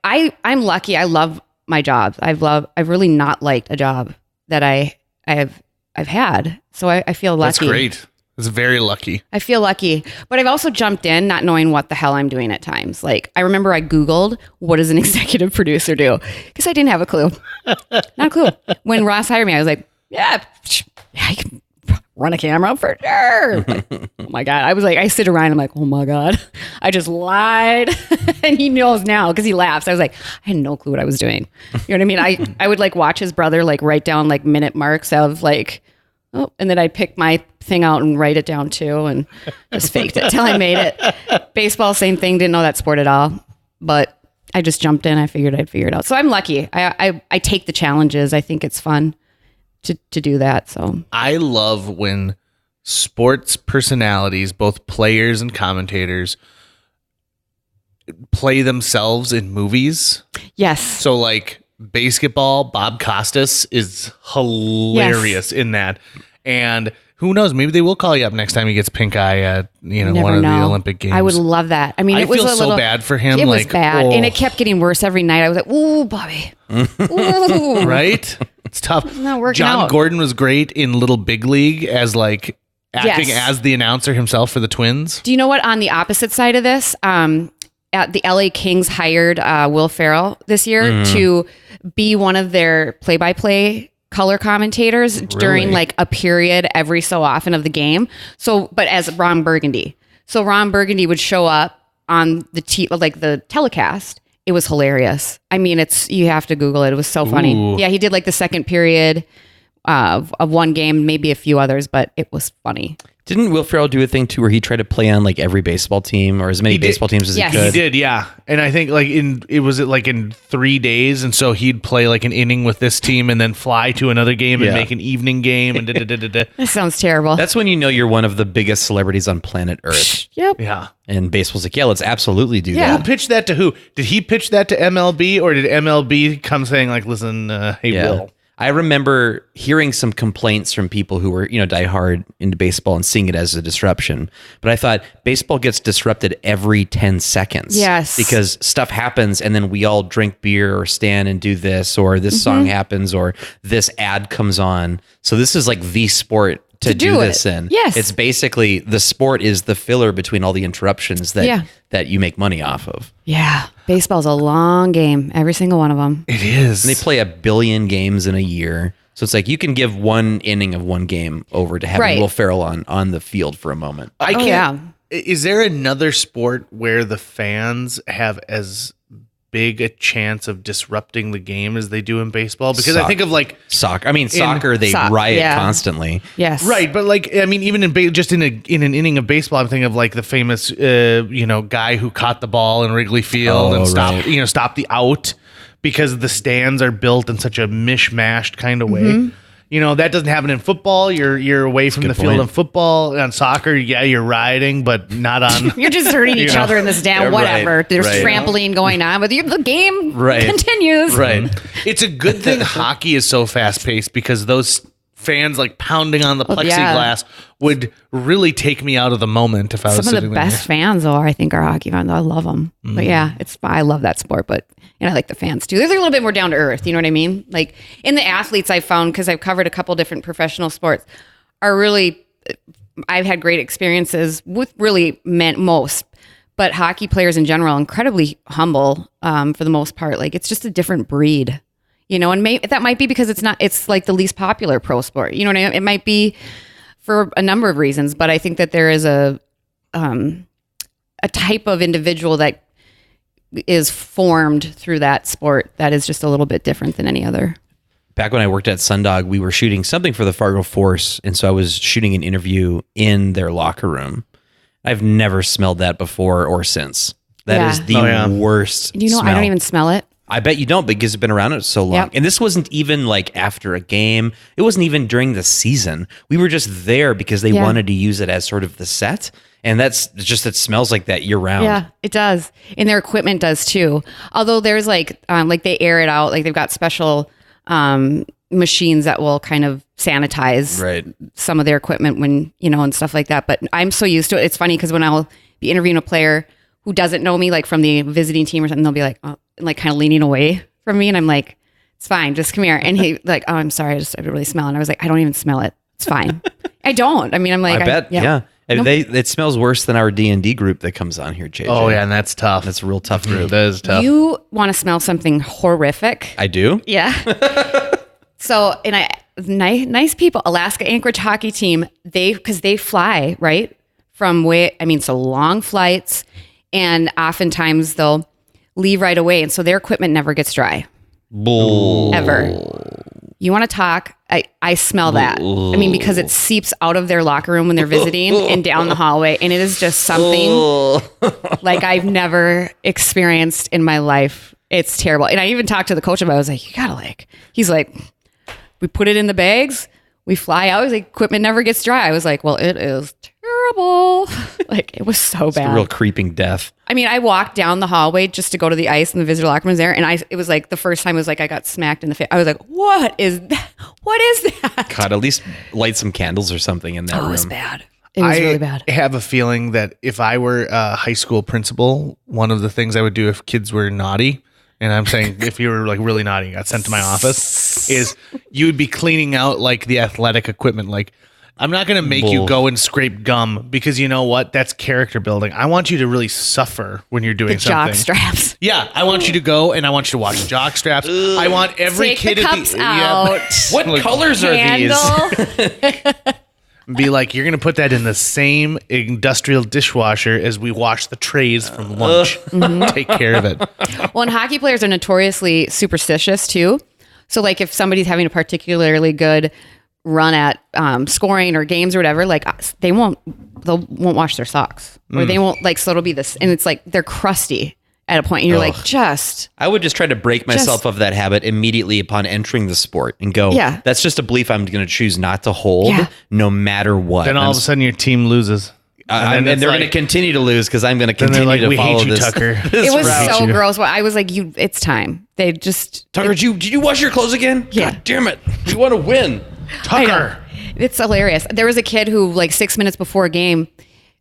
I'm lucky. I love my job. I've really not liked a job that I've had. So I feel lucky. That's great. It's very lucky. I feel lucky. But I've also jumped in not knowing what the hell I'm doing at times. Like, I remember I Googled, what does an executive producer do? Because I didn't have a clue. Not a clue. When Ross hired me, I was like, yeah, I can run a camera for sure. Like, oh my God. I was like, I sit around, I'm like, oh my God. I just lied. And he knows now because he laughs. I was like, I had no clue what I was doing. You know what I mean? I would like watch his brother like write down like minute marks of like, oh, and then I'd pick my thing out and write it down too and just faked it till I made it. Baseball, same thing. Didn't know that sport at all. But I just jumped in. I figured I'd figure it out. So I'm lucky. I take the challenges. I think it's fun to do that. So I love when sports personalities, both players and commentators, play themselves in movies. Yes. So like basketball, Bob Costas is hilarious in that. And who knows? Maybe they will call you up next time he gets pink eye at one of the Olympic Games. I would love that. I mean, I feel so bad for him. It was bad, and it kept getting worse every night. I was like, "Ooh, Bobby, ooh." Right? It's tough. It's not working John out. Gordon was great in Little Big League as like acting as the announcer himself for the Twins. Do you know what? On the opposite side of this, the LA Kings hired Will Ferrell this year to be one of their play-by-play color commentators during like a period every so often of the game. So, but as Ron Burgundy. So Ron Burgundy would show up on the the telecast. It was hilarious. I mean, you have to Google it. It was so funny. Ooh. Yeah, he did like the second period of one game, maybe a few others, but it was funny. Didn't Will Ferrell do a thing too where he tried to play on like every baseball team or as many baseball teams as he could? He did, yeah. And I think like in 3 days, and so he'd play like an inning with this team and then fly to another game and make an evening game and That sounds terrible. That's when you know you're one of the biggest celebrities on planet Earth. Yep. Yeah. And baseball's like, yeah, let's absolutely do that. Who pitched that to who? Did he pitch that to MLB or did MLB come saying like, listen, hey, Will? I remember hearing some complaints from people who were, diehard into baseball and seeing it as a disruption. But I thought baseball gets disrupted every 10 seconds. Yes. Because stuff happens and then we all drink beer or stand and do this, or this song happens, or this ad comes on. So this is like the sport to do this in. Yes. It's basically the sport is the filler between all the interruptions that you make money off of. Yeah. Baseball's a long game. Every single one of them. It is. And they play 1 billion games in a year. So it's like you can give one inning of one game over to having Will Ferrell on the field for a moment. Is there another sport where the fans have as big a chance of disrupting the game as they do in baseball? Because I think of like soccer. I mean, soccer, they riot constantly. Yes. Right. But like, I mean, even in just in an inning of baseball, I'm thinking of like the famous, guy who caught the ball in Wrigley Field and stopped the out because the stands are built in such a mishmashed kind of way. That doesn't happen in football. You're away from the field in football. On soccer, you're riding, but not on. You're just hurting each other in the stand. Whatever. Right, There's trampoline going on, but the game continues. Right. It's a good thing hockey is so fast paced because those fans like pounding on the plexiglass would really take me out of the moment if I was some of the best fans I think are hockey fans. I love them. But yeah, I love that sport, but I like the fans too. They're a little bit more down to earth. You know what I mean? Like in the athletes I found, because I've covered a couple different professional sports, I've had great experiences with really most, but hockey players in general, incredibly humble for the most part. Like it's just a different breed, and that might be because it's like the least popular pro sport. You know what I mean? It might be for a number of reasons, but I think that there is a type of individual that is formed through that sport that is just a little bit different than any other. Back when I worked at Sundog, we were shooting something for the Fargo Force, and so I was shooting an interview in their locker room. I've never smelled that before or since. That is the worst smell. I don't even smell it. I bet you don't, because it's been around it so long. Yep. And this wasn't even like after a game. It wasn't even during the season. We were just there because they wanted to use it as sort of the set. And it smells like that year round. Yeah, it does. And their equipment does too. Although there's like they air it out. Like they've got special machines that will kind of sanitize some of their equipment when, and stuff like that. But I'm so used to it. It's funny because when I'll be interviewing a player who doesn't know me, like from the visiting team or something, they'll be like, oh, like kind of leaning away from me. And I'm like, it's fine. Just come here. And he like, oh, I'm sorry. I really smell. And I was like, I don't even smell it. It's fine. I don't. I mean, I'm like, I bet. Yeah. Nope. It smells worse than our D&D group that comes on here, JJ. Oh, yeah, and that's tough. That's a real tough group. That is tough. You want to smell something horrific? I do? Yeah. So, nice people. Alaska Anchorage hockey team, because they fly, right? So long flights, and oftentimes they'll leave right away, and so their equipment never gets dry. Bull. Ever. You want to talk? I smell that. I mean, because it seeps out of their locker room when they're visiting and down the hallway. And it is just something like I've never experienced in my life. It's terrible. And I even talked to the coach about it. I was like, you gotta he's like, we put it in the bags. We fly out. He's like, equipment never gets dry. I was like, well, it is terrible. It was so bad. It's a real creeping death. I mean, I walked down the hallway just to go to the ice, and the visitor locker room was there. And it was like the first time it was like I got smacked in the face. I was like, what is that? What is that? God, at least light some candles or something in that room. It was bad. It was really bad. I have a feeling that if I were a high school principal, one of the things I would do if kids were naughty, and I'm saying if you were like really naughty and got sent to my office, is you would be cleaning out like the athletic equipment. Like, I'm not going to make you go and scrape gum because you know what? That's character building. I want you to really suffer when you're doing something. Jock straps. Yeah, I want you to go and I want you to watch jock straps. I want every Take kid the cups out. Yeah. What colors are these? Be like, you're going to put that in the same industrial dishwasher as we wash the trays from lunch. Take care of it. Well, and hockey players are notoriously superstitious too. So like if somebody's having a particularly good run at scoring or games or whatever, like they won't wash their socks or they won't like, so it'll be this, and it's like they're crusty at a point and you're like, I would just try to break myself of that habit immediately upon entering the sport and go, that's just a belief I'm going to choose not to hold no matter what. Then all of a sudden your team loses. And they're going to continue to lose because I'm going to continue to follow this. Tucker. It was so gross. Well, I was like, it's time. They just... Tucker, did you wash your clothes again? Yeah. God damn it. We want to win. Tucker. It's hilarious. There was a kid who like 6 minutes before a game,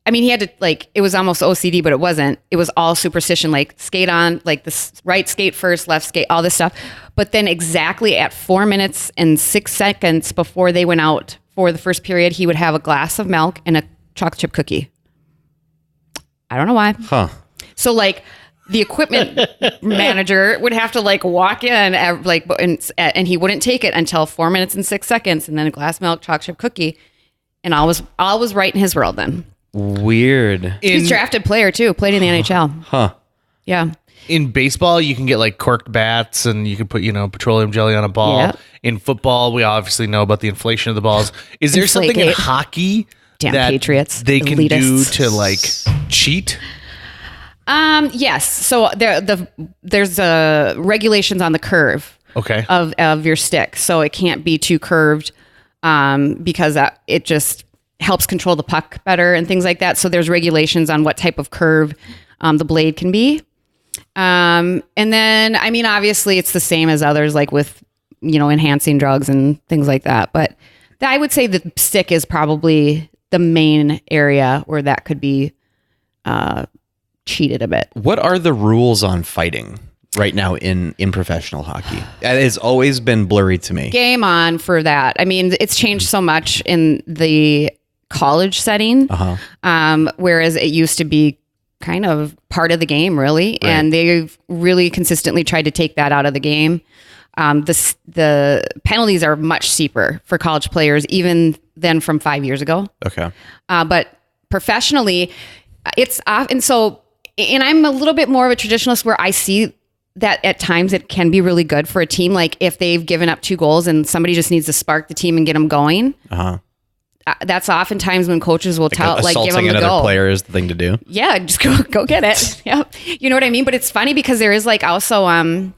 I mean, he had to like, it was almost OCD, but it wasn't. It was all superstition, like skate on, like the right skate first, left skate, all this stuff. But then exactly at 4 minutes and 6 seconds before they went out for the first period, he would have a glass of milk and a chocolate chip cookie. I don't know why. Huh. So like the equipment manager would have to like walk in and he wouldn't take it until 4 minutes and 6 seconds, and then a glass of milk, chocolate chip cookie. And all was right in his world then. Weird. He's a drafted player too, played in the NHL. Huh. Yeah. In baseball, you can get like corked bats and you can put, petroleum jelly on a ball. Yep. In football, we obviously know about the inflation of the balls. Is there something in hockey that Patriots, they can do to like cheat? Yes. So there's regulations on the curve of your stick. So it can't be too curved because it just helps control the puck better and things like that. So there's regulations on what type of curve the blade can be. And then, I mean, obviously it's the same as others, like with, enhancing drugs and things like that. But I would say the stick is probably the main area where that could be cheated a bit. What are the rules on fighting right now in professional hockey? It's always been blurry to me. Game on for that. I mean, it's changed so much in the college setting, whereas it used to be kind of part of the game, really. Right. And they've really consistently tried to take that out of the game. The penalties are much steeper for college players, even than from 5 years ago. Okay. But professionally, it's off. And I'm a little bit more of a traditionalist where I see that at times it can be really good for a team. Like if they've given up 2 goals and somebody just needs to spark the team and get them going. That's oftentimes when coaches will give them the go. Assaulting another player is the thing to do. Yeah, just go get it. Yeah, you know what I mean. But it's funny because there is like also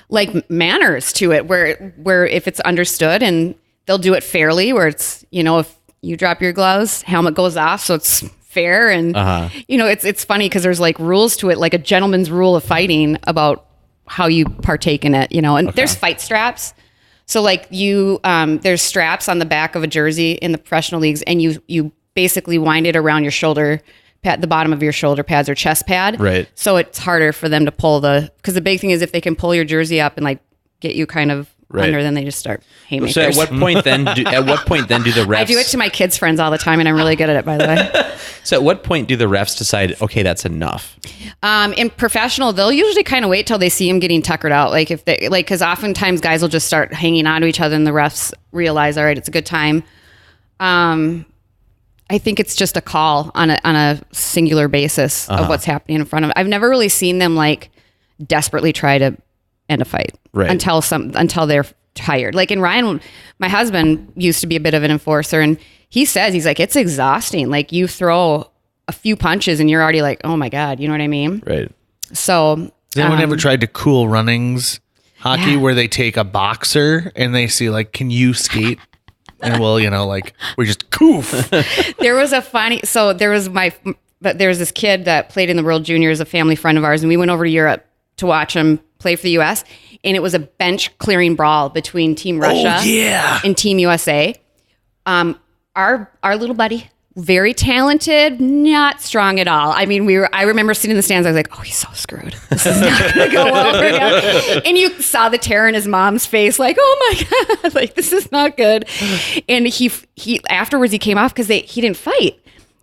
like manners to it, where if it's understood and they'll do it fairly, where it's if you drop your gloves, helmet goes off, so it's fair, and it's funny because there's like rules to it, like a gentleman's rule of fighting about how you partake in it, and there's fight straps. So like there's straps on the back of a jersey in the professional leagues, and you basically wind it around your shoulder pad, the bottom of your shoulder pads or chest pad. Right. So it's harder for them to pull because the big thing is if they can pull your jersey up and like get you kind of under, then they just start haymakers. So at what point then do the refs? I do it to my kids' friends all the time, and I'm really good at it, by the way. So at what point do the refs decide, okay, that's enough? In professional, they'll usually kind of wait till they see him getting tuckered out. Like if they because oftentimes guys will just start hanging on to each other, and the refs realize, all right, it's a good time. I think it's just a call on a singular basis of what's happening in front of them. I've never really seen them like desperately try to end a fight until they're tired. Like in Ryan, my husband used to be a bit of an enforcer, and he's like, it's exhausting. Like you throw a few punches and you're already like, oh my God, you know what I mean? Right. So has anyone ever tried to Cool Runnings hockey where they take a boxer and they see like, can you skate? And well, like we just coof. There was but there was this kid that played in the World Juniors, a family friend of ours, and we went over to Europe to watch him play for the U.S., and it was a bench clearing brawl between Team Russia and Team USA. Our little buddy, very talented, not strong at all. I mean, I remember sitting in the stands. I was like, "Oh, he's so screwed. This is not going to go well for him." And you saw the terror in his mom's face, like, "Oh my God, like this is not good." And he afterwards he came off because he didn't fight,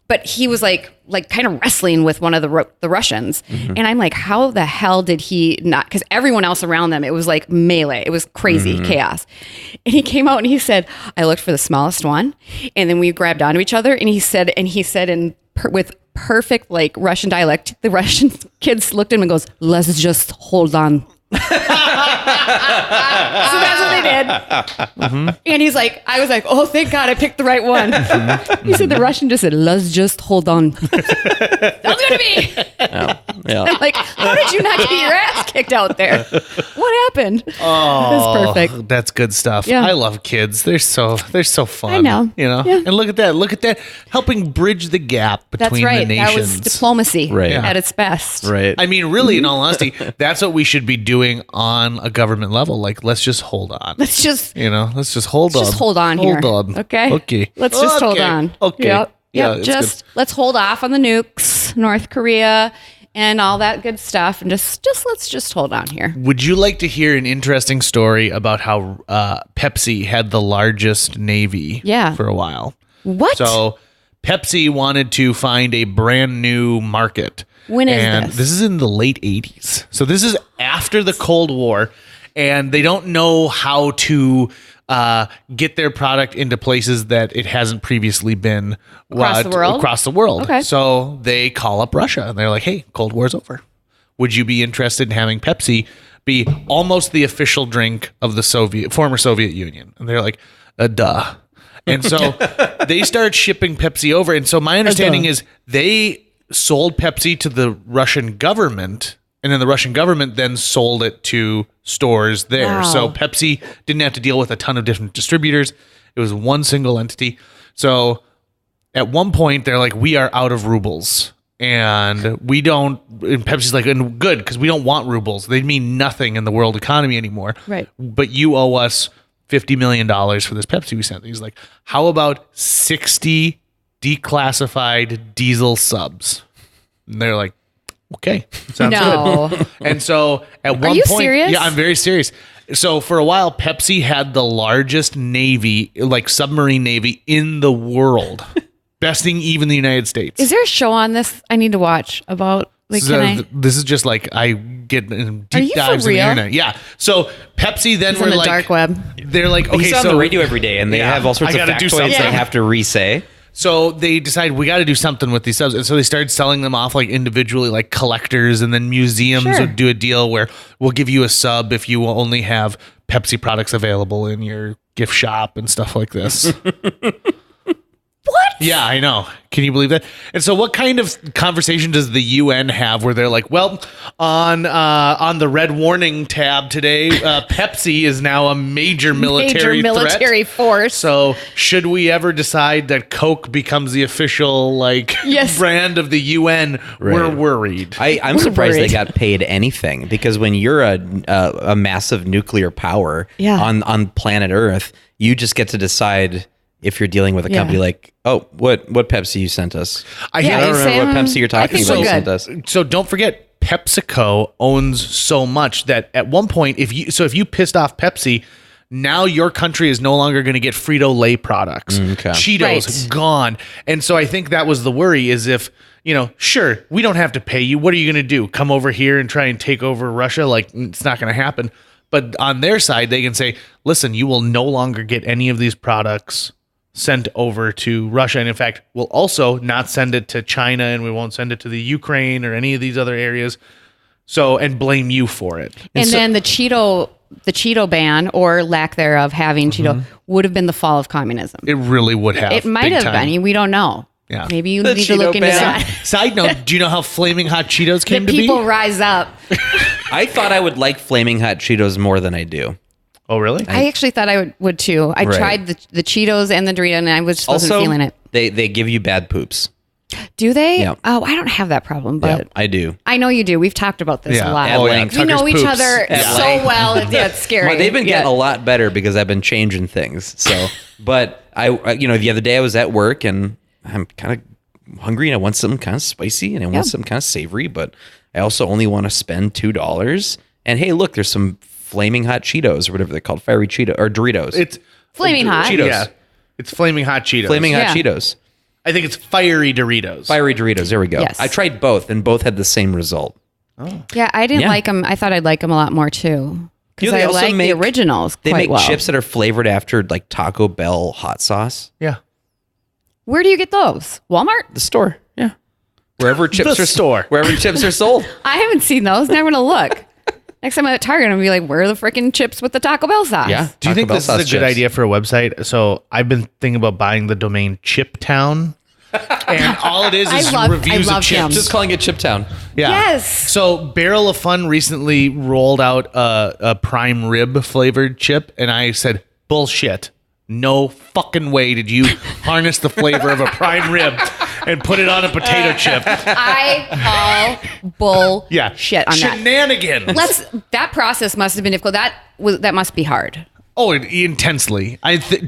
but he was like kind of wrestling with one of the Russians. And I'm like, how the hell did he not? Because everyone else around them, it was like melee. It was crazy chaos. And he came out and he said, I looked for the smallest one. And then we grabbed onto each other. And he said with perfect like Russian dialect, the Russian kids looked at him and goes, let's just hold on. So that's what they did. And he's like, I was like, oh, thank God I picked the right one. He said the Russian just said, let's just hold on. That's gonna be. I'm like, how did you not get your ass kicked out there? What happened? Oh, that's perfect. That's good stuff. Yeah. I love kids. They're so fun. I know. You know? Yeah. And look at that. Helping bridge the gap between the nations. That was diplomacy at its best. Right. I mean, really, in all honesty, that's what we should be doing on a government level. Like, let's just hold on. Let's just hold on. Just hold on here. Hold on. Okay. Let's just hold on. Okay. Yep. Yeah, just let's hold off on the nukes, North Korea, and all that good stuff, and just let's just hold on here. Would you like to hear an interesting story about how Pepsi had the largest navy for a while? What? So Pepsi wanted to find a brand new market. When is this? This is in the late 80s. So this is after the Cold War, and they don't know how to get their product into places that it hasn't previously been across the world. Okay. So they call up Russia and they're like, hey, Cold War's over. Would you be interested in having Pepsi be almost the official drink of the former Soviet Union? And they're like, duh. And so they start shipping Pepsi over. And so my understanding is they sold Pepsi to the Russian government, and then the Russian government then sold it to stores there. Wow. So Pepsi didn't have to deal with a ton of different distributors. It was one single entity. So at one point they're like, we are out of rubles. And we don't, and Pepsi's like, and good, because we don't want rubles. They mean nothing in the world economy anymore. Right. But you owe us $50 million for this Pepsi we sent. He's like, how about 60 declassified diesel subs? And they're like, okay, sounds good. And so at one point, are you serious? Yeah, I'm very serious. So for a while, Pepsi had the largest navy, like submarine navy in the world, besting even the United States. Is there a show on this I need to watch about? Like, this is just like I get in deep dives in the internet. Yeah. So Pepsi then were on the like, dark web. They're like, okay, he's on the radio every day, and they have all sorts of factoids they have to re-say. So they decide we got to do something with these subs. And so they started selling them off like individually, like collectors, and then museums would do a deal where we'll give you a sub if you will only have Pepsi products available in your gift shop and stuff like this. What? Yeah, I know. Can you believe that? And so what kind of conversation does the UN have where they're like, well, on the red warning tab today, Pepsi is now a major military threat. force. So should we ever decide that Coke becomes the official brand of the UN, we're worried. I'm surprised they got paid anything, because when you're a massive nuclear power on planet Earth, you just get to decide if you're dealing with a company like, oh, what Pepsi you sent us. I don't remember what Pepsi you're talking about you sent us. So don't forget, PepsiCo owns so much that at one point, if you pissed off Pepsi, now your country is no longer going to get Frito-Lay products. Okay. Cheetos, gone. And so I think that was the worry, is if, sure, we don't have to pay you. What are you going to do? Come over here and try and take over Russia? Like, it's not going to happen. But on their side, they can say, listen, you will no longer get any of these products sent over to Russia. And in fact, we'll also not send it to China, and we won't send it to the Ukraine or any of these other areas. So, and blame you for it. And then the Cheeto ban, or lack thereof having Cheeto, would have been the fall of communism. It really would have. It might have been. We don't know. Yeah. Maybe you need to look into that. Side note, do you know how Flaming Hot Cheetos came to be? People rise up. I thought I would like Flaming Hot Cheetos more than I do. Oh, really? I actually thought I would too. I tried the Cheetos and the Dorito, and I was just wasn't feeling it. They give you bad poops. Do they? Yeah. Oh, I don't have that problem, but Yeah, I do. I know you do. We've talked about this a lot. At length. We know Tucker's each poops. other so well. It's scary. Well, they've been getting a lot better because I've been changing things. So, but the other day I was at work and I'm kind of hungry and I want something kind of spicy and I want something kind of savory, but I also only want to spend $2. And hey, look, there's some flaming hot Cheetos or whatever they're called, fiery Cheetos or Doritos. It's Flaming hot. Cheetos. Yeah. It's flaming hot Cheetos. Flaming hot Cheetos. I think it's fiery Doritos. Fiery Doritos. There we go. Yes. I tried both and both had the same result. Yeah, I didn't like them. I thought I'd like them a lot more too. Because they I also like make- the originals They quite make well. chips that are flavored after like Taco Bell hot sauce. Yeah. Where do you get those? Walmart? The store. Yeah. Wherever chips The are store. Wherever chips are sold. I haven't seen those. Now I'm going to look. Next time I'm at Target, I'm going to be like, where are the freaking chips with the Taco Bell sauce? Yeah. Do you think Taco Bell this is sauce a good chips. idea for a website? So I've been thinking about buying the domain Chiptown. And all it is I reviews love of chips. him. Just calling it Chiptown. Yeah. Yes. So Barrel of Fun recently rolled out a prime rib flavored chip, and I said, bullshit. No fucking way did you harness the flavor of a prime rib and put it on a potato chip. I call bull shit on that. Shenanigans. That process must have been difficult. That must be hard. Oh, intensely.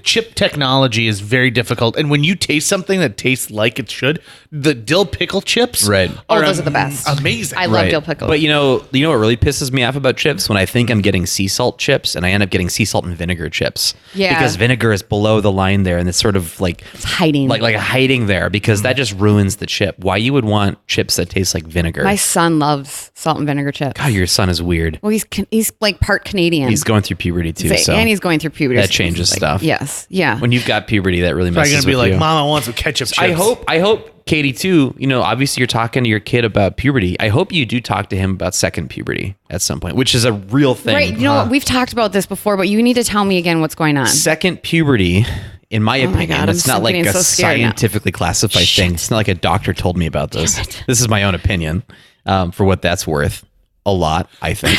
Chip technology is very difficult. And when you taste something that tastes like it should, the dill pickle chips Right. Those are the best. Amazing. I love dill pickle. But you know what really pisses me off about chips? When I think I'm getting sea salt chips and I end up getting sea salt and vinegar chips. Yeah. Because vinegar is below the line there and it's sort of like It's hiding. like hiding there because that just ruins the chip. Why you would want chips that taste like vinegar? My son loves salt and vinegar chips. God, your son is weird. Well, he's like part Canadian. He's going through puberty too, so and he's going through puberty. that changes stuff. Yes. Yeah. When you've got puberty, that really Probably messes going to be with like, you. Mom, I want some ketchup chips. I hope Katie too, obviously you're talking to your kid about puberty. I hope you do talk to him about second puberty at some point, which is a real thing. Right. You know what? We've talked about this before, but you need to tell me again what's going on. Second puberty, in my opinion, God, it's not like getting a so scared now. scientifically classified thing. It's not like a doctor told me about this. This is my own opinion, for what that's worth. A lot, I think.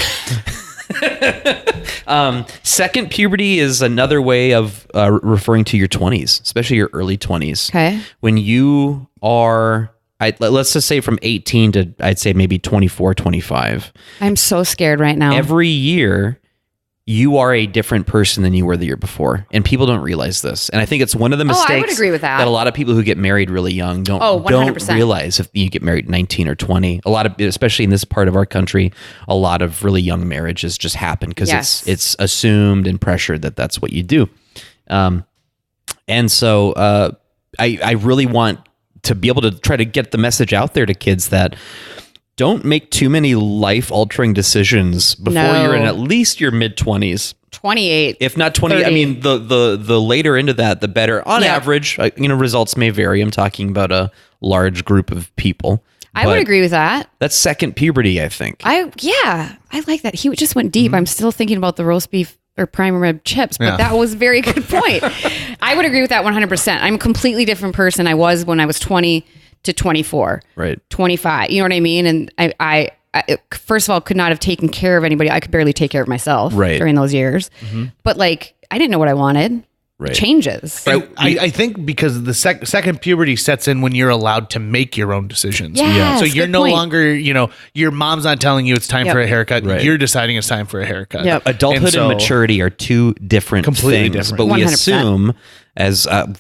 Second puberty is another way of referring to your 20s, especially your early 20s. Okay. When you are, let's just say from 18 to I'd say maybe 24, 25. I'm so scared right now. Every year, you are a different person than you were the year before. And people don't realize this. And I think it's one of the mistakes I would agree with that. a lot of people who get married really young don't 100%. realize if you get married 19 or 20. A lot of, especially in this part of our country, a lot of really young marriages just happen because it's assumed and pressured that that's what you do. And so I really want to be able to try to get the message out there to kids that don't make too many life-altering decisions before you're in at least your mid-20s. 28. If not 20, 30. I mean, the later into that, the better. On average, results may vary. I'm talking about a large group of people. I would agree with that. That's second puberty, I think. I like that. He just went deep. I'm still thinking about the roast beef or prime rib chips, but that was a very good point. I would agree with that 100%. I'm a completely different person I was when I was 20 to 24. Right. 25. You know what I mean? And I first of all, could not have taken care of anybody. I could barely take care of myself during those years. Mm-hmm. But like, I didn't know what I wanted. Right. It changes. I think because the second puberty sets in when you're allowed to make your own decisions. Yes, so you're no longer, your mom's not telling you it's time for a haircut. Right. You're deciding it's time for a haircut. Yep. Adulthood and maturity are two different completely things. different. But we 100%. assume,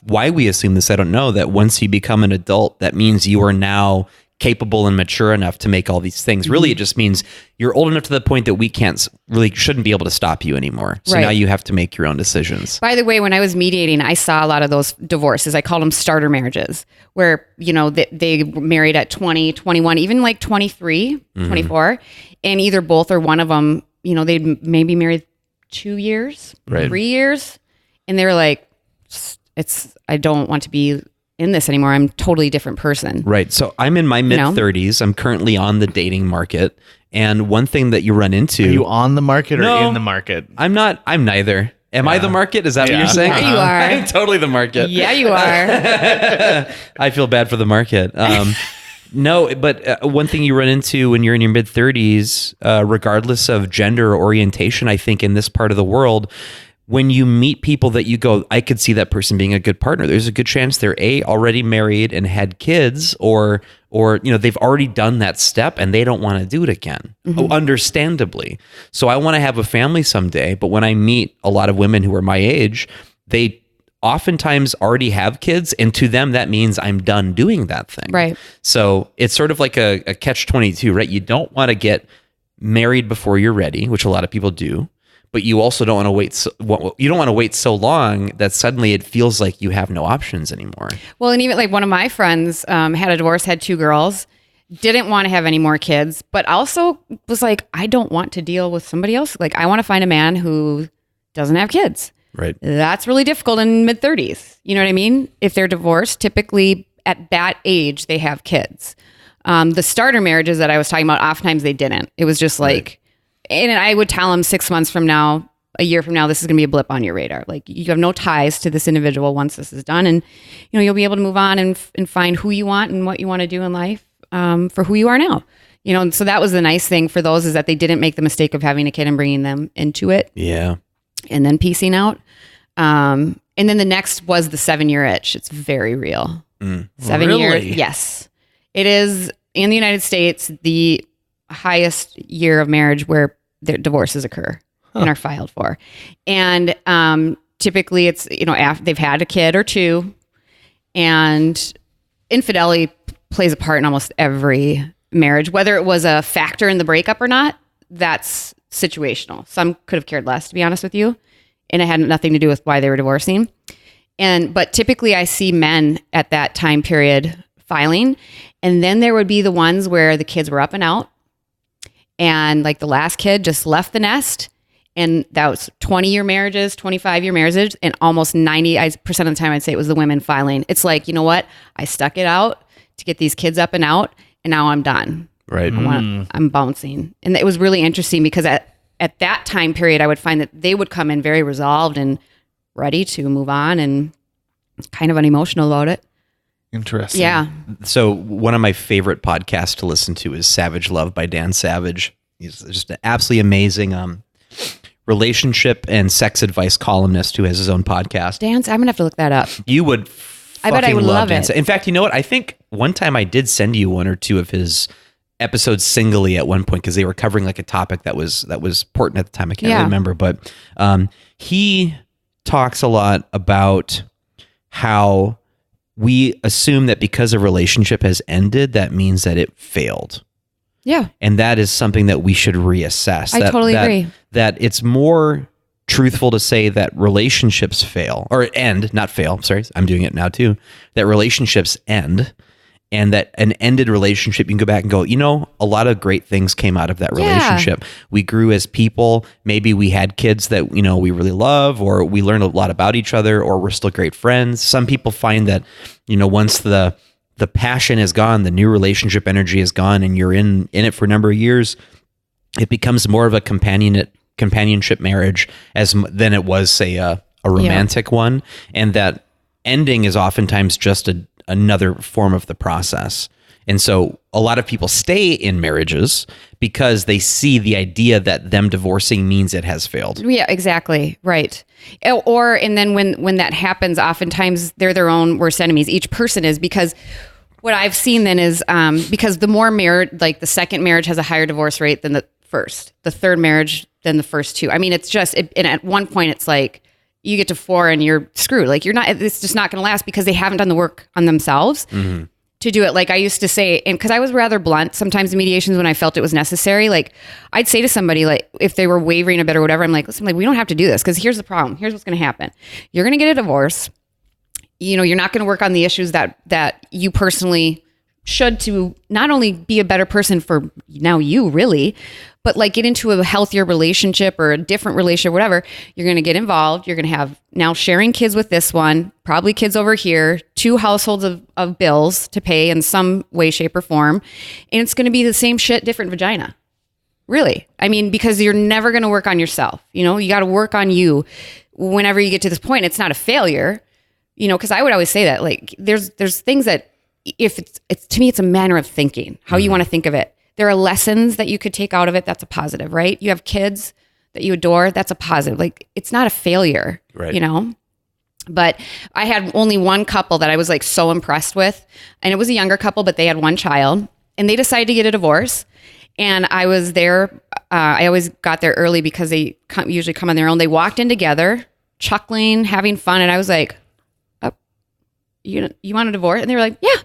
why we assume this, I don't know, that once you become an adult, that means you are now capable and mature enough to make all these things. Really, it just means you're old enough to the point that we shouldn't be able to stop you anymore. So now you have to make your own decisions. By the way, when I was mediating, I saw a lot of those divorces. I call them starter marriages, where, they married at 20, 21, even like 23, 24, and either both or one of them, they'd maybe married 2 years, 3 years. And they were like, I don't want to be in this anymore. I'm a totally different person. Right. So I'm in my mid 30s. I'm currently on the dating market. And one thing that you run into. Are you on the market or in the market? I'm not. I'm neither. Am I the market? Is that what you're saying? Yeah, you are. I'm totally the market. Yeah, you are. I feel bad for the market. No, but one thing you run into when you're in your mid 30s, regardless of gender or orientation, I think in this part of the world, when you meet people that you go, I could see that person being a good partner, there's a good chance they're already married and had kids, or they've already done that step and they don't want to do it again. Understandably. So I want to have a family someday, but when I meet a lot of women who are my age, they oftentimes already have kids, and to them that means I'm done doing that thing. Right. So it's sort of like a catch-22, right? You don't want to get married before you're ready, which a lot of people do. But you also don't want to wait. You don't want to wait so long that suddenly it feels like you have no options anymore. Well, and even like one of my friends had a divorce, had 2 girls, didn't want to have any more kids, but also was like, I don't want to deal with somebody else. Like, I want to find a man who doesn't have kids. Right. That's really difficult in mid-30s. You know what I mean? If they're divorced, typically at that age they have kids. The starter marriages that I was talking about, oftentimes they didn't. It was just like. Right. And I would tell them 6 months from now, a year from now, this is going to be a blip on your radar. Like, you have no ties to this individual once this is done. And, you'll be able to move on and find who you want and what you want to do in life for who you are now. And so that was the nice thing for those, is that they didn't make the mistake of having a kid and bringing them into it. Yeah. And then piecing out. And then the next was the 7-year itch. It's very real. 7 years. Yes. It is, in the United States, the highest year of marriage where their divorces occur and are filed for. And typically it's, after they've had a kid or 2, and infidelity plays a part in almost every marriage, whether it was a factor in the breakup or not. That's situational. Some could have cared less, to be honest with you. And it had nothing to do with why they were divorcing. But typically I see men at that time period filing. And then there would be the ones where the kids were up and out. And like the last kid just left the nest, and that was 20-year marriages, 25-year marriages, and almost 90% of the time I'd say it was the women filing. It's like, you know what? I stuck it out to get these kids up and out, and now I'm done. Right. I'm bouncing. And it was really interesting because at that time period, I would find that they would come in very resolved and ready to move on and kind of unemotional about it. Interesting. Yeah. So one of my favorite podcasts to listen to is Savage Love by Dan Savage. He's just an absolutely amazing relationship and sex advice columnist who has his own podcast. I'm going to have to look that up. You would I bet I would love Dan. it. In fact, you know what? I think one time I did send you 1 or 2 of his episodes singly at one point because they were covering like a topic that was important at the time. I can't really remember, but he talks a lot about how we assume that because a relationship has ended, that means that it failed. Yeah. And that is something that we should reassess. I totally agree. That it's more truthful to say that relationships fail, or end, not fail. I'm sorry. I'm doing it now too. That relationships end, and that an ended relationship, you can go back and go, a lot of great things came out of that relationship. Yeah. We grew as people. Maybe we had kids that, we really love, or we learned a lot about each other, or we're still great friends. Some people find that, once the passion is gone, the new relationship energy is gone, and you're in it for a number of years, it becomes more of a companionship marriage than it was, say, a romantic one. And that ending is oftentimes just another form of the process. And so a lot of people stay in marriages because they see the idea that them divorcing means it has failed. Yeah, exactly. Right. And then when that happens, oftentimes they're their own worst enemies. Each person is, because what I've seen then is because the more married, like the second marriage has a higher divorce rate than the first, the third marriage than the first 2. I mean, it's just, and at one point it's like, you get to 4 and you're screwed. Like it's just not going to last because they haven't done the work on themselves to do it. Like I used to say, and because I was rather blunt sometimes in mediations when I felt it was necessary, like I'd say to somebody, like if they were wavering a bit or whatever, I'm like, listen, like we don't have to do this because here's the problem. Here's what's going to happen. You're going to get a divorce. You're not going to work on the issues that you personally should, to not only be a better person for now you really, but like get into a healthier relationship or a different relationship, whatever. You're going to get involved. You're going to have now sharing kids with this one, probably kids over here, 2 households of bills to pay in some way, shape, or form. And it's going to be the same shit, different vagina. Really. I mean, because you're never going to work on yourself. You got to work on you whenever you get to this point. It's not a failure, because I would always say that, like, there's things that, if it's to me, it's a manner of thinking, how you want to think of it. There are lessons that you could take out of it. That's a positive, right? You have kids. that you adore, that's a positive. Like, it's not a failure, you know? But I had only one couple that I was like so impressed with. And it was a younger couple, but they had one child and they decided to get a divorce. And I was there. I always got there early because they usually come on their own. They walked in together, chuckling, having fun. And I was like, oh, you want a divorce? And they were like, yeah,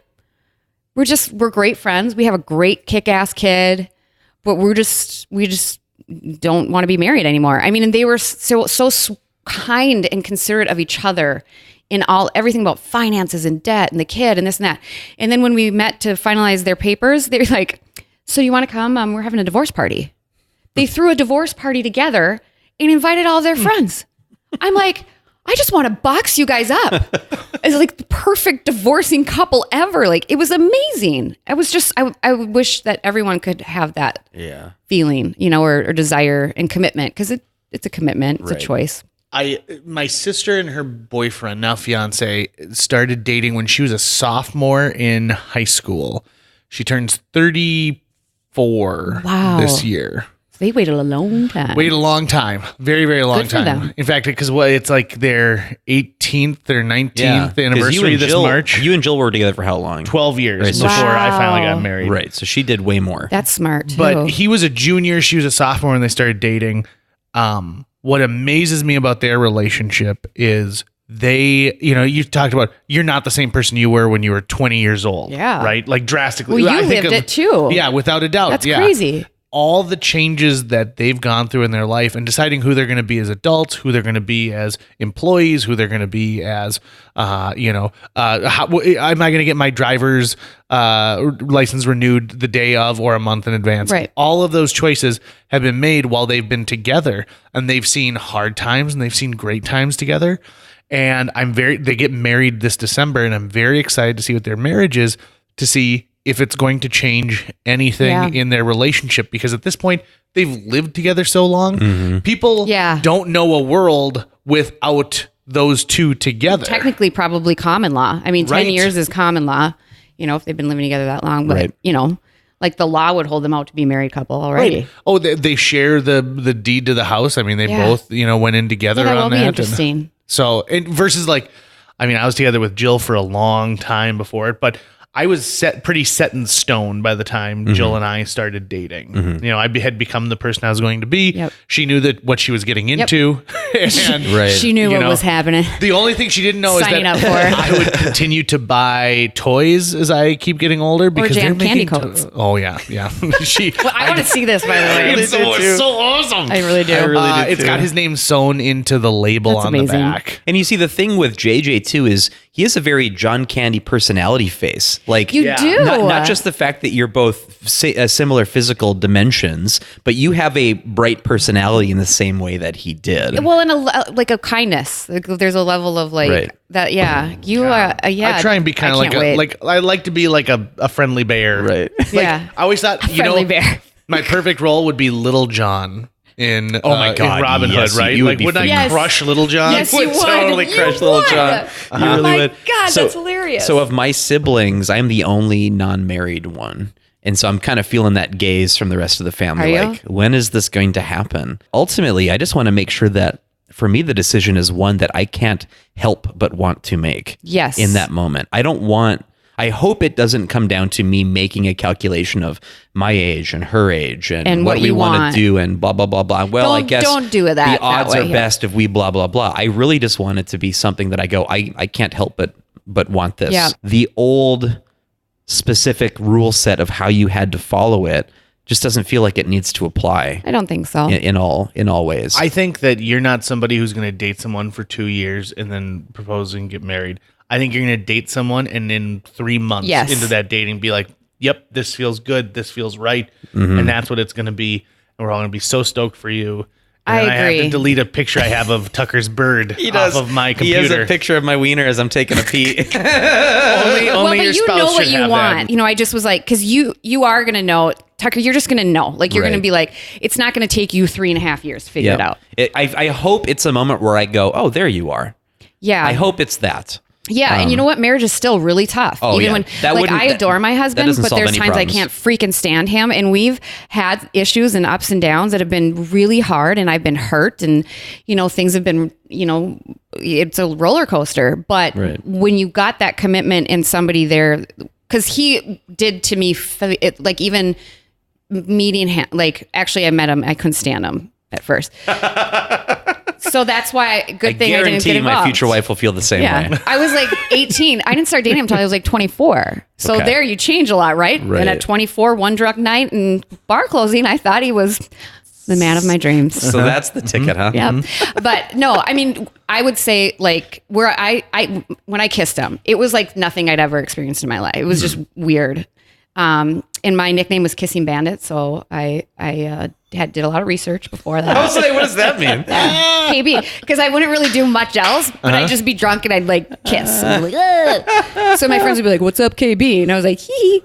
we're great friends. We have a great kick-ass kid, but we just don't want to be married anymore. I mean, and they were so kind and considerate of each other in everything about finances and debt and the kid and this and that. And then when we met to finalize their papers, they were like, so you want to come? We're having a divorce party. They threw a divorce party together and invited all of their friends. I'm like, I just want to box you guys up. It's like the perfect divorcing couple ever. Like, it was amazing. I wish that everyone could have that feeling, you know, or desire and commitment, because it's a commitment. It's a choice. My sister and her boyfriend, now fiance, started dating when she was a sophomore in high school. She turns 34 this year. So they waited a long time. Very, very long time. In fact, because it's like their 18th or 19th anniversary this March. You and Jill were together for how long? 12 years before I finally got married. Right. So she did way more. That's smart, too. But he was a junior. She was a sophomore when they started dating. What amazes me about their relationship is they, you know, you talked about you're not the same person you were when you were 20 years old. Yeah. Right? Like drastically. Well, you lived it too. Yeah, without a doubt. That's crazy. All the changes that they've gone through in their life and deciding who they're going to be as adults, who they're going to be as employees, who they're going to be as, am I going to get my driver's license renewed the day of or a month in advance? Right. All of those choices have been made while they've been together, and they've seen hard times and they've seen great times together. And they get married this December, and I'm very excited to see what their marriage is, to see if it's going to change anything in their relationship, because at this point they've lived together so long. Mm-hmm. People don't know a world without those two together. Technically, probably common law. I mean, 10 years is common law, you know, if they've been living together that long, but you know, like the law would hold them out to be a married couple already. Right. Oh, they share the deed to the house. I mean, they both, you know, went in together that on that. Be interesting. Versus like, I mean, I was together with Jill for a long time before it, but I was pretty set in stone by the time Jill and I started dating. Mm-hmm. You know, I had become the person I was going to be. Yep. She knew what she was getting into. And, she knew what was happening. The only thing she didn't know is that I would continue to buy toys as I keep getting older, because they're making candy coats. Oh yeah. I want to see this, by the way. It's so awesome. I really do. It's got his name sewn into the label on the back. And you see, the thing with JJ too is he has a very John Candy personality face. Like, you do. Not just the fact that you're both similar physical dimensions, but you have a bright personality in the same way that he did. Well, and a kindness. Like, there's a level of that. Yeah, you are. I try and be kind of like I like to be like a friendly bear. Right. I always thought friendly bear. My perfect role would be Little John. In Robin Hood, right? You like, would I crush Little John? Yes, you would. Totally crush Little John. You really would. God, that's hilarious. So of my siblings, I'm the only non-married one. And so I'm kind of feeling that gaze from the rest of the family. Like, when is this going to happen? Ultimately, I just want to make sure that, for me, the decision is one that I can't help but want to make. Yes. In that moment. I hope it doesn't come down to me making a calculation of my age and her age and what we want to do and blah, blah, blah, blah. Well, I guess don't do it the odds are best if we blah, blah, blah. I really just want it to be something that I go, I can't help but want this. Yeah. The old specific rule set of how you had to follow it just doesn't feel like it needs to apply. I don't think so. In all ways. I think that you're not somebody who's going to date someone for 2 years and then propose and get married. I think you're going to date someone and in 3 months into that dating be like, yep, this feels good. This feels right. Mm-hmm. And that's what it's going to be. And we're all going to be so stoked for you. And I agree. have to delete a picture I have of Tucker's bird off of my computer. He has a picture of my wiener as I'm taking a pee. only your spouse know what should you have want. that. You know, I just was like, because you are going to know, Tucker, you're just going to know. Like, you're going to be like, it's not going to take you 3.5 years to figure it out. I hope it's a moment where I go, oh, there you are. Yeah. I hope it's that. Yeah, and you know what? Marriage is still really tough. Even when I adore my husband, but there's times I can't freaking stand him. And we've had issues and ups and downs that have been really hard, and I've been hurt, and things have been, it's a roller coaster. But when you got that commitment and somebody there, because he did to me, even meeting him, actually I met him, I couldn't stand him at first. So that's why good thing I didn't get involved. My future wife will feel the same way. I was 18. I didn't start dating him until I was 24. So there you change a lot, right? And at 24, one drunk night and bar closing, I thought he was the man of my dreams. So that's the ticket, huh? Yeah. But no, I mean, I would say where when I kissed him, it was like nothing I'd ever experienced in my life. It was just weird. And my nickname was Kissing Bandit, so I did a lot of research before that. I was like, what does that mean? KB, because I wouldn't really do much else, but I'd just be drunk and I'd kiss. And so my friends would be like, "What's up, KB?" And I was like, "Hee."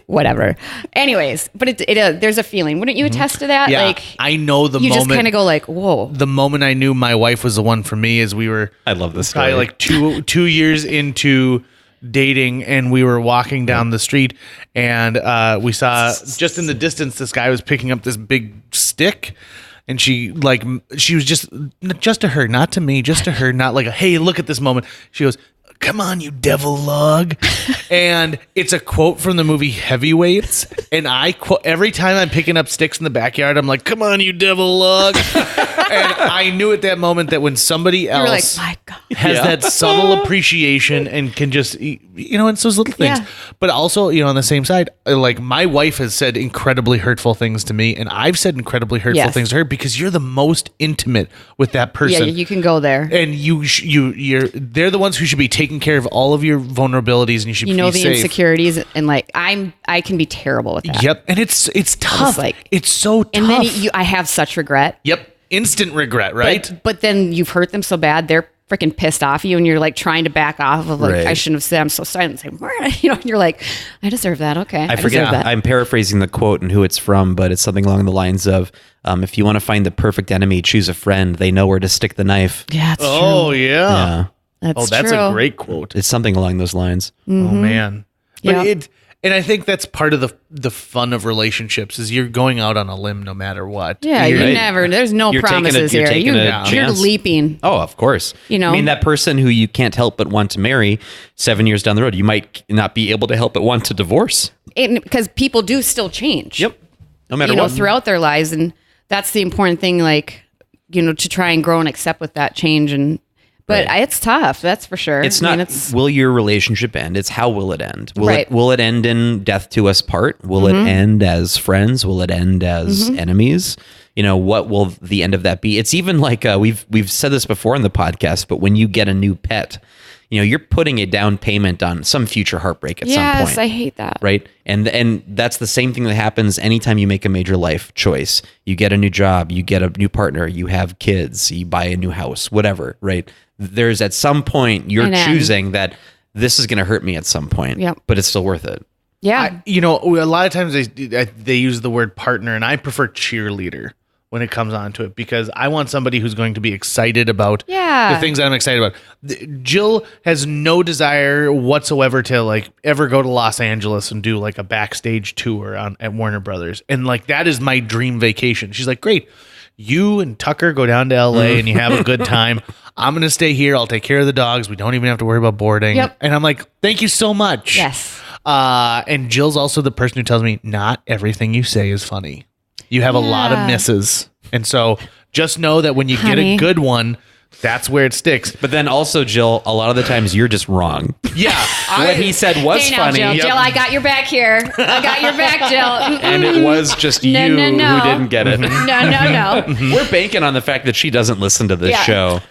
Whatever. Anyways, but there's a feeling. Wouldn't you attest to that? Yeah, I know the you moment. You just kind of go whoa. The moment I knew my wife was the one for me is we were. I love this story. Probably two years into dating, and we were walking down the street, and we saw just in the distance this guy was picking up this big stick, and she was just to her, not to me, just to her, not like a hey, look at this moment. She goes, "Come on, you devil lug." And it's a quote from the movie Heavyweights, and I quote every time I'm picking up sticks in the backyard, I'm like, "Come on, you devil lug." And I knew at that moment that when somebody else my God, has that subtle appreciation and can just, it's those little things. Yeah. But also, on the same side, my wife has said incredibly hurtful things to me, and I've said incredibly hurtful things to her because you're the most intimate with that person. Yeah, you can go there. And they're the ones who should be taking care of all of your vulnerabilities, and you should be safe. The insecurities, and I can be terrible with that. Yep, and it's tough. It's so tough. And then I have such regret. Yep. Instant regret, right? But then you've hurt them so bad, they're freaking pissed off at you, and you're trying to back off of I shouldn't have said, I'm so sorry. And say, and you're like, I deserve that. Okay. I forget. That. I'm paraphrasing the quote and who it's from, but it's something along the lines of, if you want to find the perfect enemy, choose a friend. They know where to stick the knife. Yeah, that's true. Oh, yeah. That's that's true. a great quote. It's something along those lines. Mm-hmm. Oh, man. But and I think that's part of the fun of relationships is you're going out on a limb no matter what. Yeah, there's no promises here. You're leaping. Oh, of course. I mean, that person who you can't help but want to marry 7 years down the road, you might not be able to help but want to divorce. Because people do still change. Yep. No matter what. Throughout their lives. And that's the important thing, to try and grow and accept with that change. But it's tough, that's for sure. It's not, will your relationship end? It's how will it end? Will it end in death to us part? Will it end as friends? Will it end as enemies? What will the end of that be? It's even we've said this before in the podcast, but when you get a new pet, you're putting a down payment on some future heartbreak at some point. Yes, I hate that. Right? And that's the same thing that happens anytime you make a major life choice. You get a new job, you get a new partner, you have kids, you buy a new house, whatever, right? There's at some point you're choosing that this is going to hurt me at some point, but it's still worth it. Yeah. A lot of times they use the word partner, and I prefer cheerleader when it comes on to it because I want somebody who's going to be excited about the things that I'm excited about. Jill has no desire whatsoever to ever go to Los Angeles and do a backstage tour at Warner Brothers. And that is my dream vacation. She's like, great. You and Tucker go down to LA and you have a good time. I'm going to stay here. I'll take care of the dogs. We don't even have to worry about boarding. Yep. And I'm like, thank you so much. Yes. And Jill's also the person who tells me not everything you say is funny. You have a lot of misses. And so just know that when you get a good one, that's where it sticks. But then also, Jill, a lot of the times you're just wrong. Yeah. What he said was funny. Jill, I got your back here. I got your back, Jill. And it was just you who didn't get it. No. We're banking on the fact that she doesn't listen to this show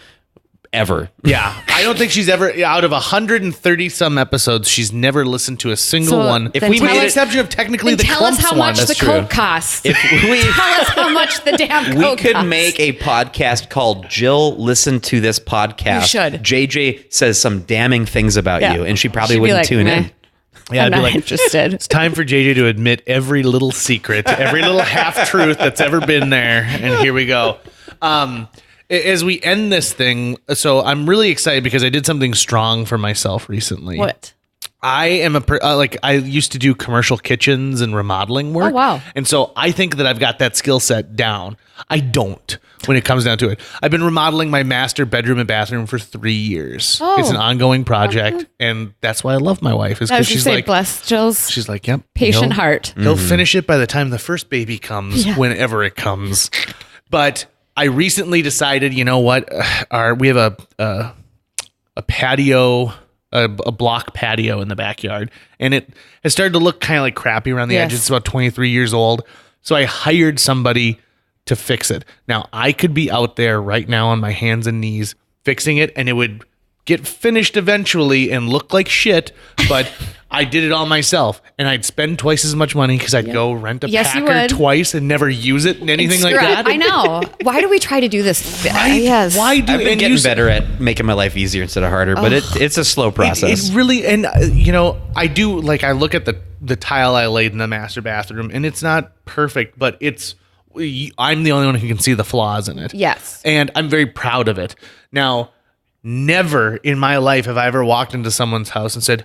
ever. Yeah. I don't think she's ever, out of 130 some episodes, she's never listened to a single one. If we made an exception of technically the tell us Clumps how much one. the Coke costs. If we tell us how much the damn Coke we could costs. make a podcast called Jill Listen to This Podcast. You should. JJ says some damning things about you, and she probably wouldn't tune in. Yeah, I'm I'd be not interested. It's time for JJ to admit every little secret, every little half truth that's ever been there. And here we go. as we end this thing, so I'm really excited because I did something strong for myself recently. What? I am I used to do commercial kitchens and remodeling work. Oh, wow. And so I think that I've got that skill set down. I don't when it comes down to it. I've been remodeling my master bedroom and bathroom for 3 years. Oh. It's an ongoing project. And that's why I love my wife is because she's like, bless Jill's she's like, yep. patient heart. He'll finish it by the time the first baby comes, whenever it comes. But I recently decided, you know what? We have a patio, a block patio in the backyard, and it has started to look kind of like crappy around the edges. It's about 23 years old. So I hired somebody to fix it. Now, I could be out there right now on my hands and knees fixing it, and it would get finished eventually and look like shit, but I did it all myself, and I'd spend twice as much money because I'd go rent a Packer twice and never use it and anything like that. I know. Why do we try to do this? Right? Yes. Why do I've been getting better at making my life easier instead of harder, but it's a slow process. It really, and I do, like, I look at the tile I laid in the master bathroom, and it's not perfect, but I'm the only one who can see the flaws in it. Yes. And I'm very proud of it. Now, never in my life have I ever walked into someone's house and said,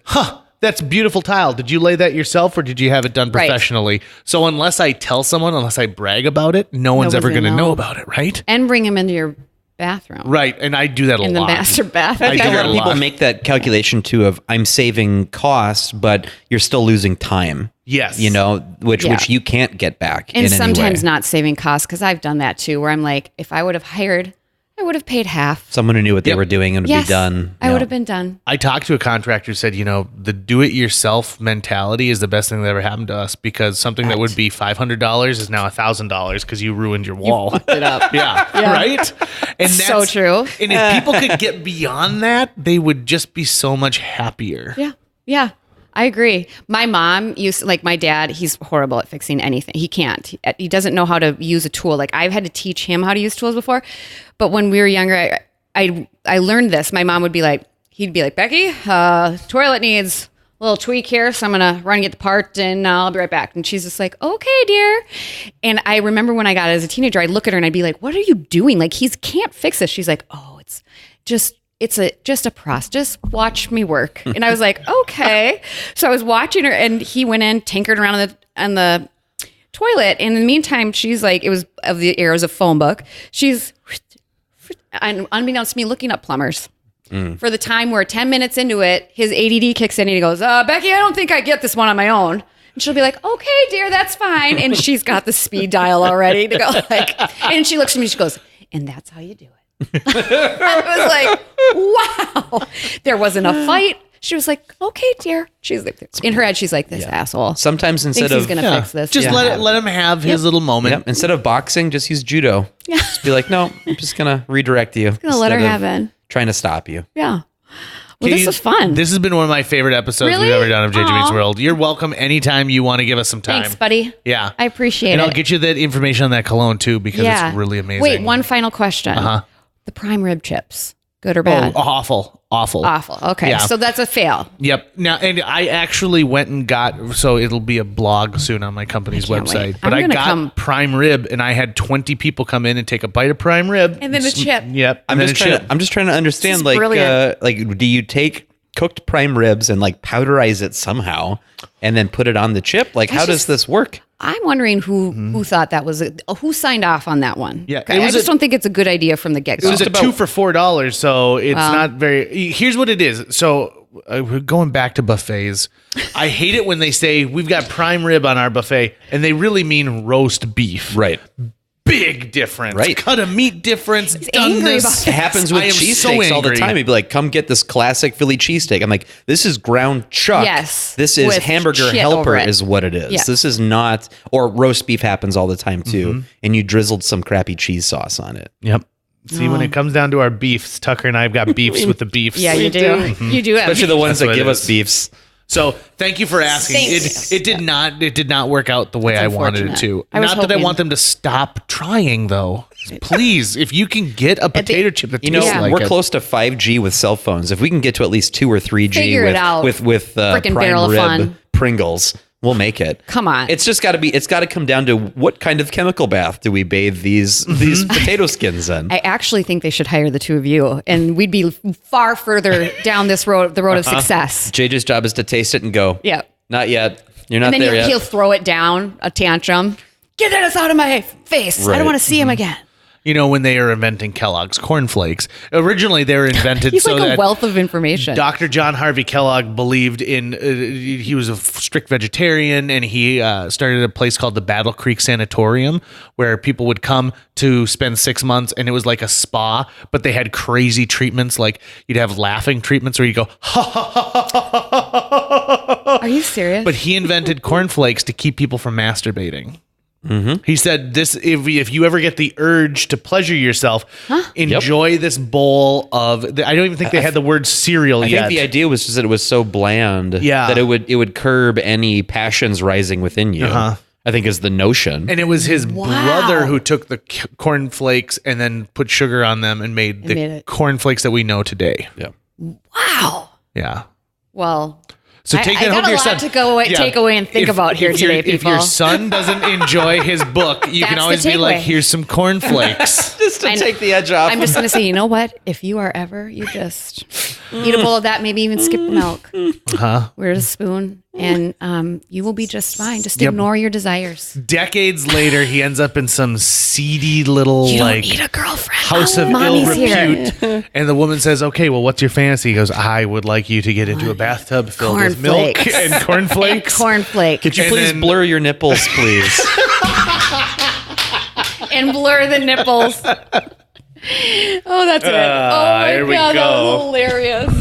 that's beautiful tile. Did you lay that yourself or did you have it done professionally? Right. So unless I tell someone, unless I brag about it, no one's ever going to know about it, right? And bring them into your bathroom. Right. And I do that a lot. In the master bathroom. I think a lot of people make that calculation too of I'm saving costs, but you're still losing time. Yes. Which you can't get back. And in sometimes any way. not saving costs, because I've done that too, where I'm like, if I would have hired, I would have paid half. Someone who knew what they were doing and would be done. I would have been done. I talked to a contractor who said, the do-it-yourself mentality is the best thing that ever happened to us, because something that would be $500 is now $1,000 because you ruined your wall. You fucked it up. Yeah, right? And that's so true. And if people could get beyond that, they would just be so much happier. Yeah. I agree. My mom used, like, my dad, he's horrible at fixing anything. He can't. He doesn't know how to use a tool. Like, I've had to teach him how to use tools before. But when we were younger, I learned this. My mom would be like, he'd be like, Becky, toilet needs a little tweak here, so I'm going to run and get the part and I'll be right back. And she's just like, okay, dear. And I remember when I got it as a teenager, I'd look at her and I'd be like, what are you doing? Like, he can't fix this. She's like, oh, it's just a process. Just watch me work. And I was like, okay. So I was watching her, and he went in, tinkered around on the toilet. And in the meantime, she's like, it was of the era of a phone book. She's, and unbeknownst to me, looking up plumbers. For the time where 10 minutes into it, his ADD kicks in and he goes, Becky, I don't think I get this one on my own. And she'll be like, okay, dear, that's fine. And she's got the speed dial already to go, like, and she looks at me, she goes, and that's how you do it. I was like, wow. There wasn't a fight. She was like, okay, dear. She's like, in her head, she's like, this asshole. Sometimes instead he's going to fix this. Just let him have his little moment. Yep. Instead of boxing, just use judo. Yeah. Just be like, no, I'm just going to redirect you. Just going to let her have it. Trying to stop you. Yeah. Well, this was fun. This has been one of my favorite episodes we've ever done of JJ Meets World. You're welcome anytime you want to give us some time. Thanks, buddy. Yeah. I appreciate it. And I'll get you that information on that cologne too, because it's really amazing. Wait, one final question. The prime rib chips, good or bad? Oh, awful. Okay. So that's a fail. Yep. Now, and I actually went and got, so it'll be a blog soon on my company's website, but I got prime rib, and I had 20 people come in and take a bite of prime rib. And then a chip. Yep. I'm just trying to understand, like, do you take cooked prime ribs and like powderize it somehow and then put it on the chip? Like, how does this work? I'm wondering who thought that was who signed off on that one. Yeah, okay. I just don't think it's a good idea from the get-go. It was a 2 for $4, so it's not very. Here's what it is. So going back to buffets, I hate it when they say we've got prime rib on our buffet, and they really mean roast beef. Right. Big difference. Right. Cut of meat difference. It happens with cheesesteaks all the time. You'd be like, come get this classic Philly cheesesteak. I'm like, this is ground chuck. Yes. This is hamburger helper is what it is. Yes. This is not, or roast beef happens all the time too. And you drizzled some crappy cheese sauce on it. Yep. See, when it comes down to our beefs, Tucker and I have got beefs with the beefs. Yeah, you do. You do. Especially the ones that give us beefs. So thank you for asking. It did not work out the way I wanted it to. Not that I want them to stop trying, though. Please, if you can get a potato chip that tastes like we're close to 5G with cell phones. If we can get to at least 2 or 3G with prime rib Pringles, We'll make it. Come on. It's just got to come down to what kind of chemical bath do we bathe these potato skins in? I actually think they should hire the two of you, and we'd be far further down the road of success. JJ's job is to taste it and go, yep. Not yet. You're not there yet. And then he'll throw it down, a tantrum. Get this out of my face. Right. I don't want to see him again. You know, when they were inventing Kellogg's cornflakes, originally they were invented He's so like a that wealth of information. Dr. John Harvey Kellogg believed in, he was a strict vegetarian, and he started a place called the Battle Creek Sanatorium, where people would come to spend 6 months, and it was like a spa, but they had crazy treatments, like you'd have laughing treatments where you go, ha ha ha ha ha ha. Are you serious? But he invented cornflakes to keep people from masturbating. Mm-hmm. He said, "This if you ever get the urge to pleasure yourself, enjoy this bowl of." I don't even think they had the word cereal yet. I think the idea was just that it was so bland that it would curb any passions rising within you. I think is the notion. And it was his brother who took the cornflakes and then put sugar on them and made the cornflakes that we know today. Yeah. Wow. Yeah. Well. So take that home to your son. I got a lot to take away and think about here today, people. If your son doesn't enjoy his book, you can always be like, here's some cornflakes. Just to take the edge off. I'm just going to say, you know what? If you are ever, you just eat a bowl of that, maybe even skip the milk. Wear a spoon, and you will be just fine. Just ignore your desires. Decades later, he ends up in some seedy little need a girlfriend. House of ill repute. And the woman says, okay, well, what's your fantasy? He goes, I would like you to get into a bathtub filled with milk and cornflakes. Cornflakes. Could you please blur your nipples, please? And blur the nipples. Oh, that's it. Oh my God, that was hilarious.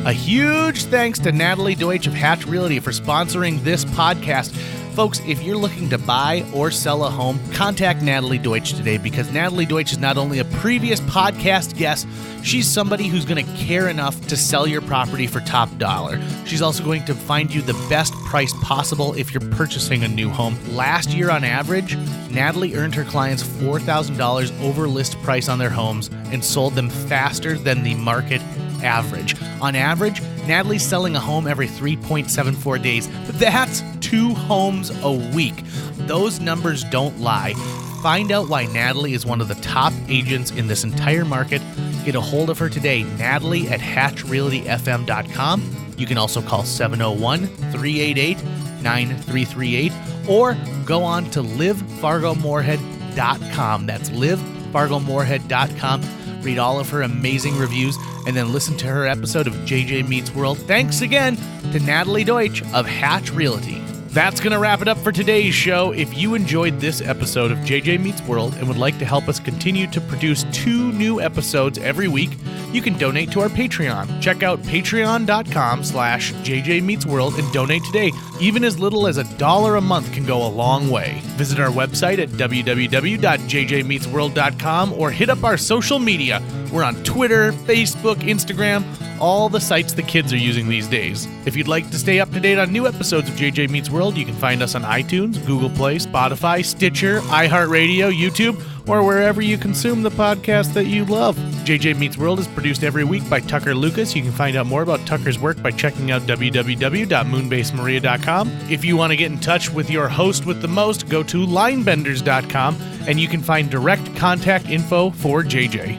A huge thanks to Natalie Deutsch of Hatch Realty for sponsoring this podcast. Folks, if you're looking to buy or sell a home, contact Natalie Deutsch today, because Natalie Deutsch is not only a previous podcast guest, she's somebody who's going to care enough to sell your property for top dollar. She's also going to find you the best price possible if you're purchasing a new home. Last year, on average, Natalie earned her clients $4,000 over list price on their homes and sold them faster than the market average. On average, Natalie's selling a home every 3.74 days. That's 2 homes a week. Those numbers don't lie. Find out why Natalie is one of the top agents in this entire market. Get a hold of her today, Natalie at hatchrealtyfm.com. You can also call 701-388-9338 or go on to livefargomoorhead.com. That's livefargomoorhead.com. Read all of her amazing reviews and then listen to her episode of JJ Meets World. Thanks again to Natalie Deutsch of Hatch Realty. That's going to wrap it up for today's show. If you enjoyed this episode of JJ Meets World and would like to help us continue to produce 2 new episodes every week, you can donate to our Patreon. Check out patreon.com/JJ Meets World and donate today. Even as little as $1 a month can go a long way. Visit our website at www.jjmeetsworld.com or hit up our social media. We're on Twitter, Facebook, Instagram, all the sites the kids are using these days. If you'd like to stay up to date on new episodes of JJ Meets World, you can find us on iTunes, Google Play, Spotify, Stitcher, iHeartRadio, YouTube, or wherever you consume the podcast that you love. JJ Meets World is produced every week by Tucker Lucas. You can find out more about Tucker's work by checking out www.moonbasemaria.com. If you want to get in touch with your host with the most, go to linebenders.com, and you can find direct contact info for JJ.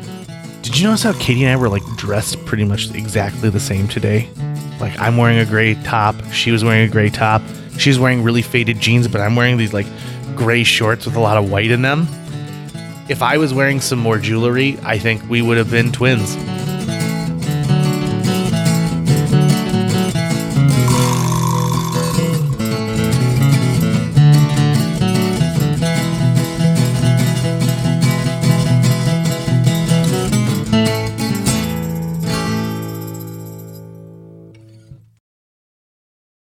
Did you notice how Katie and I were dressed pretty much exactly the same today? I'm wearing a gray top. She was wearing a gray top. She's wearing really faded jeans, but I'm wearing these gray shorts with a lot of white in them. If I was wearing some more jewelry, I think we would have been twins.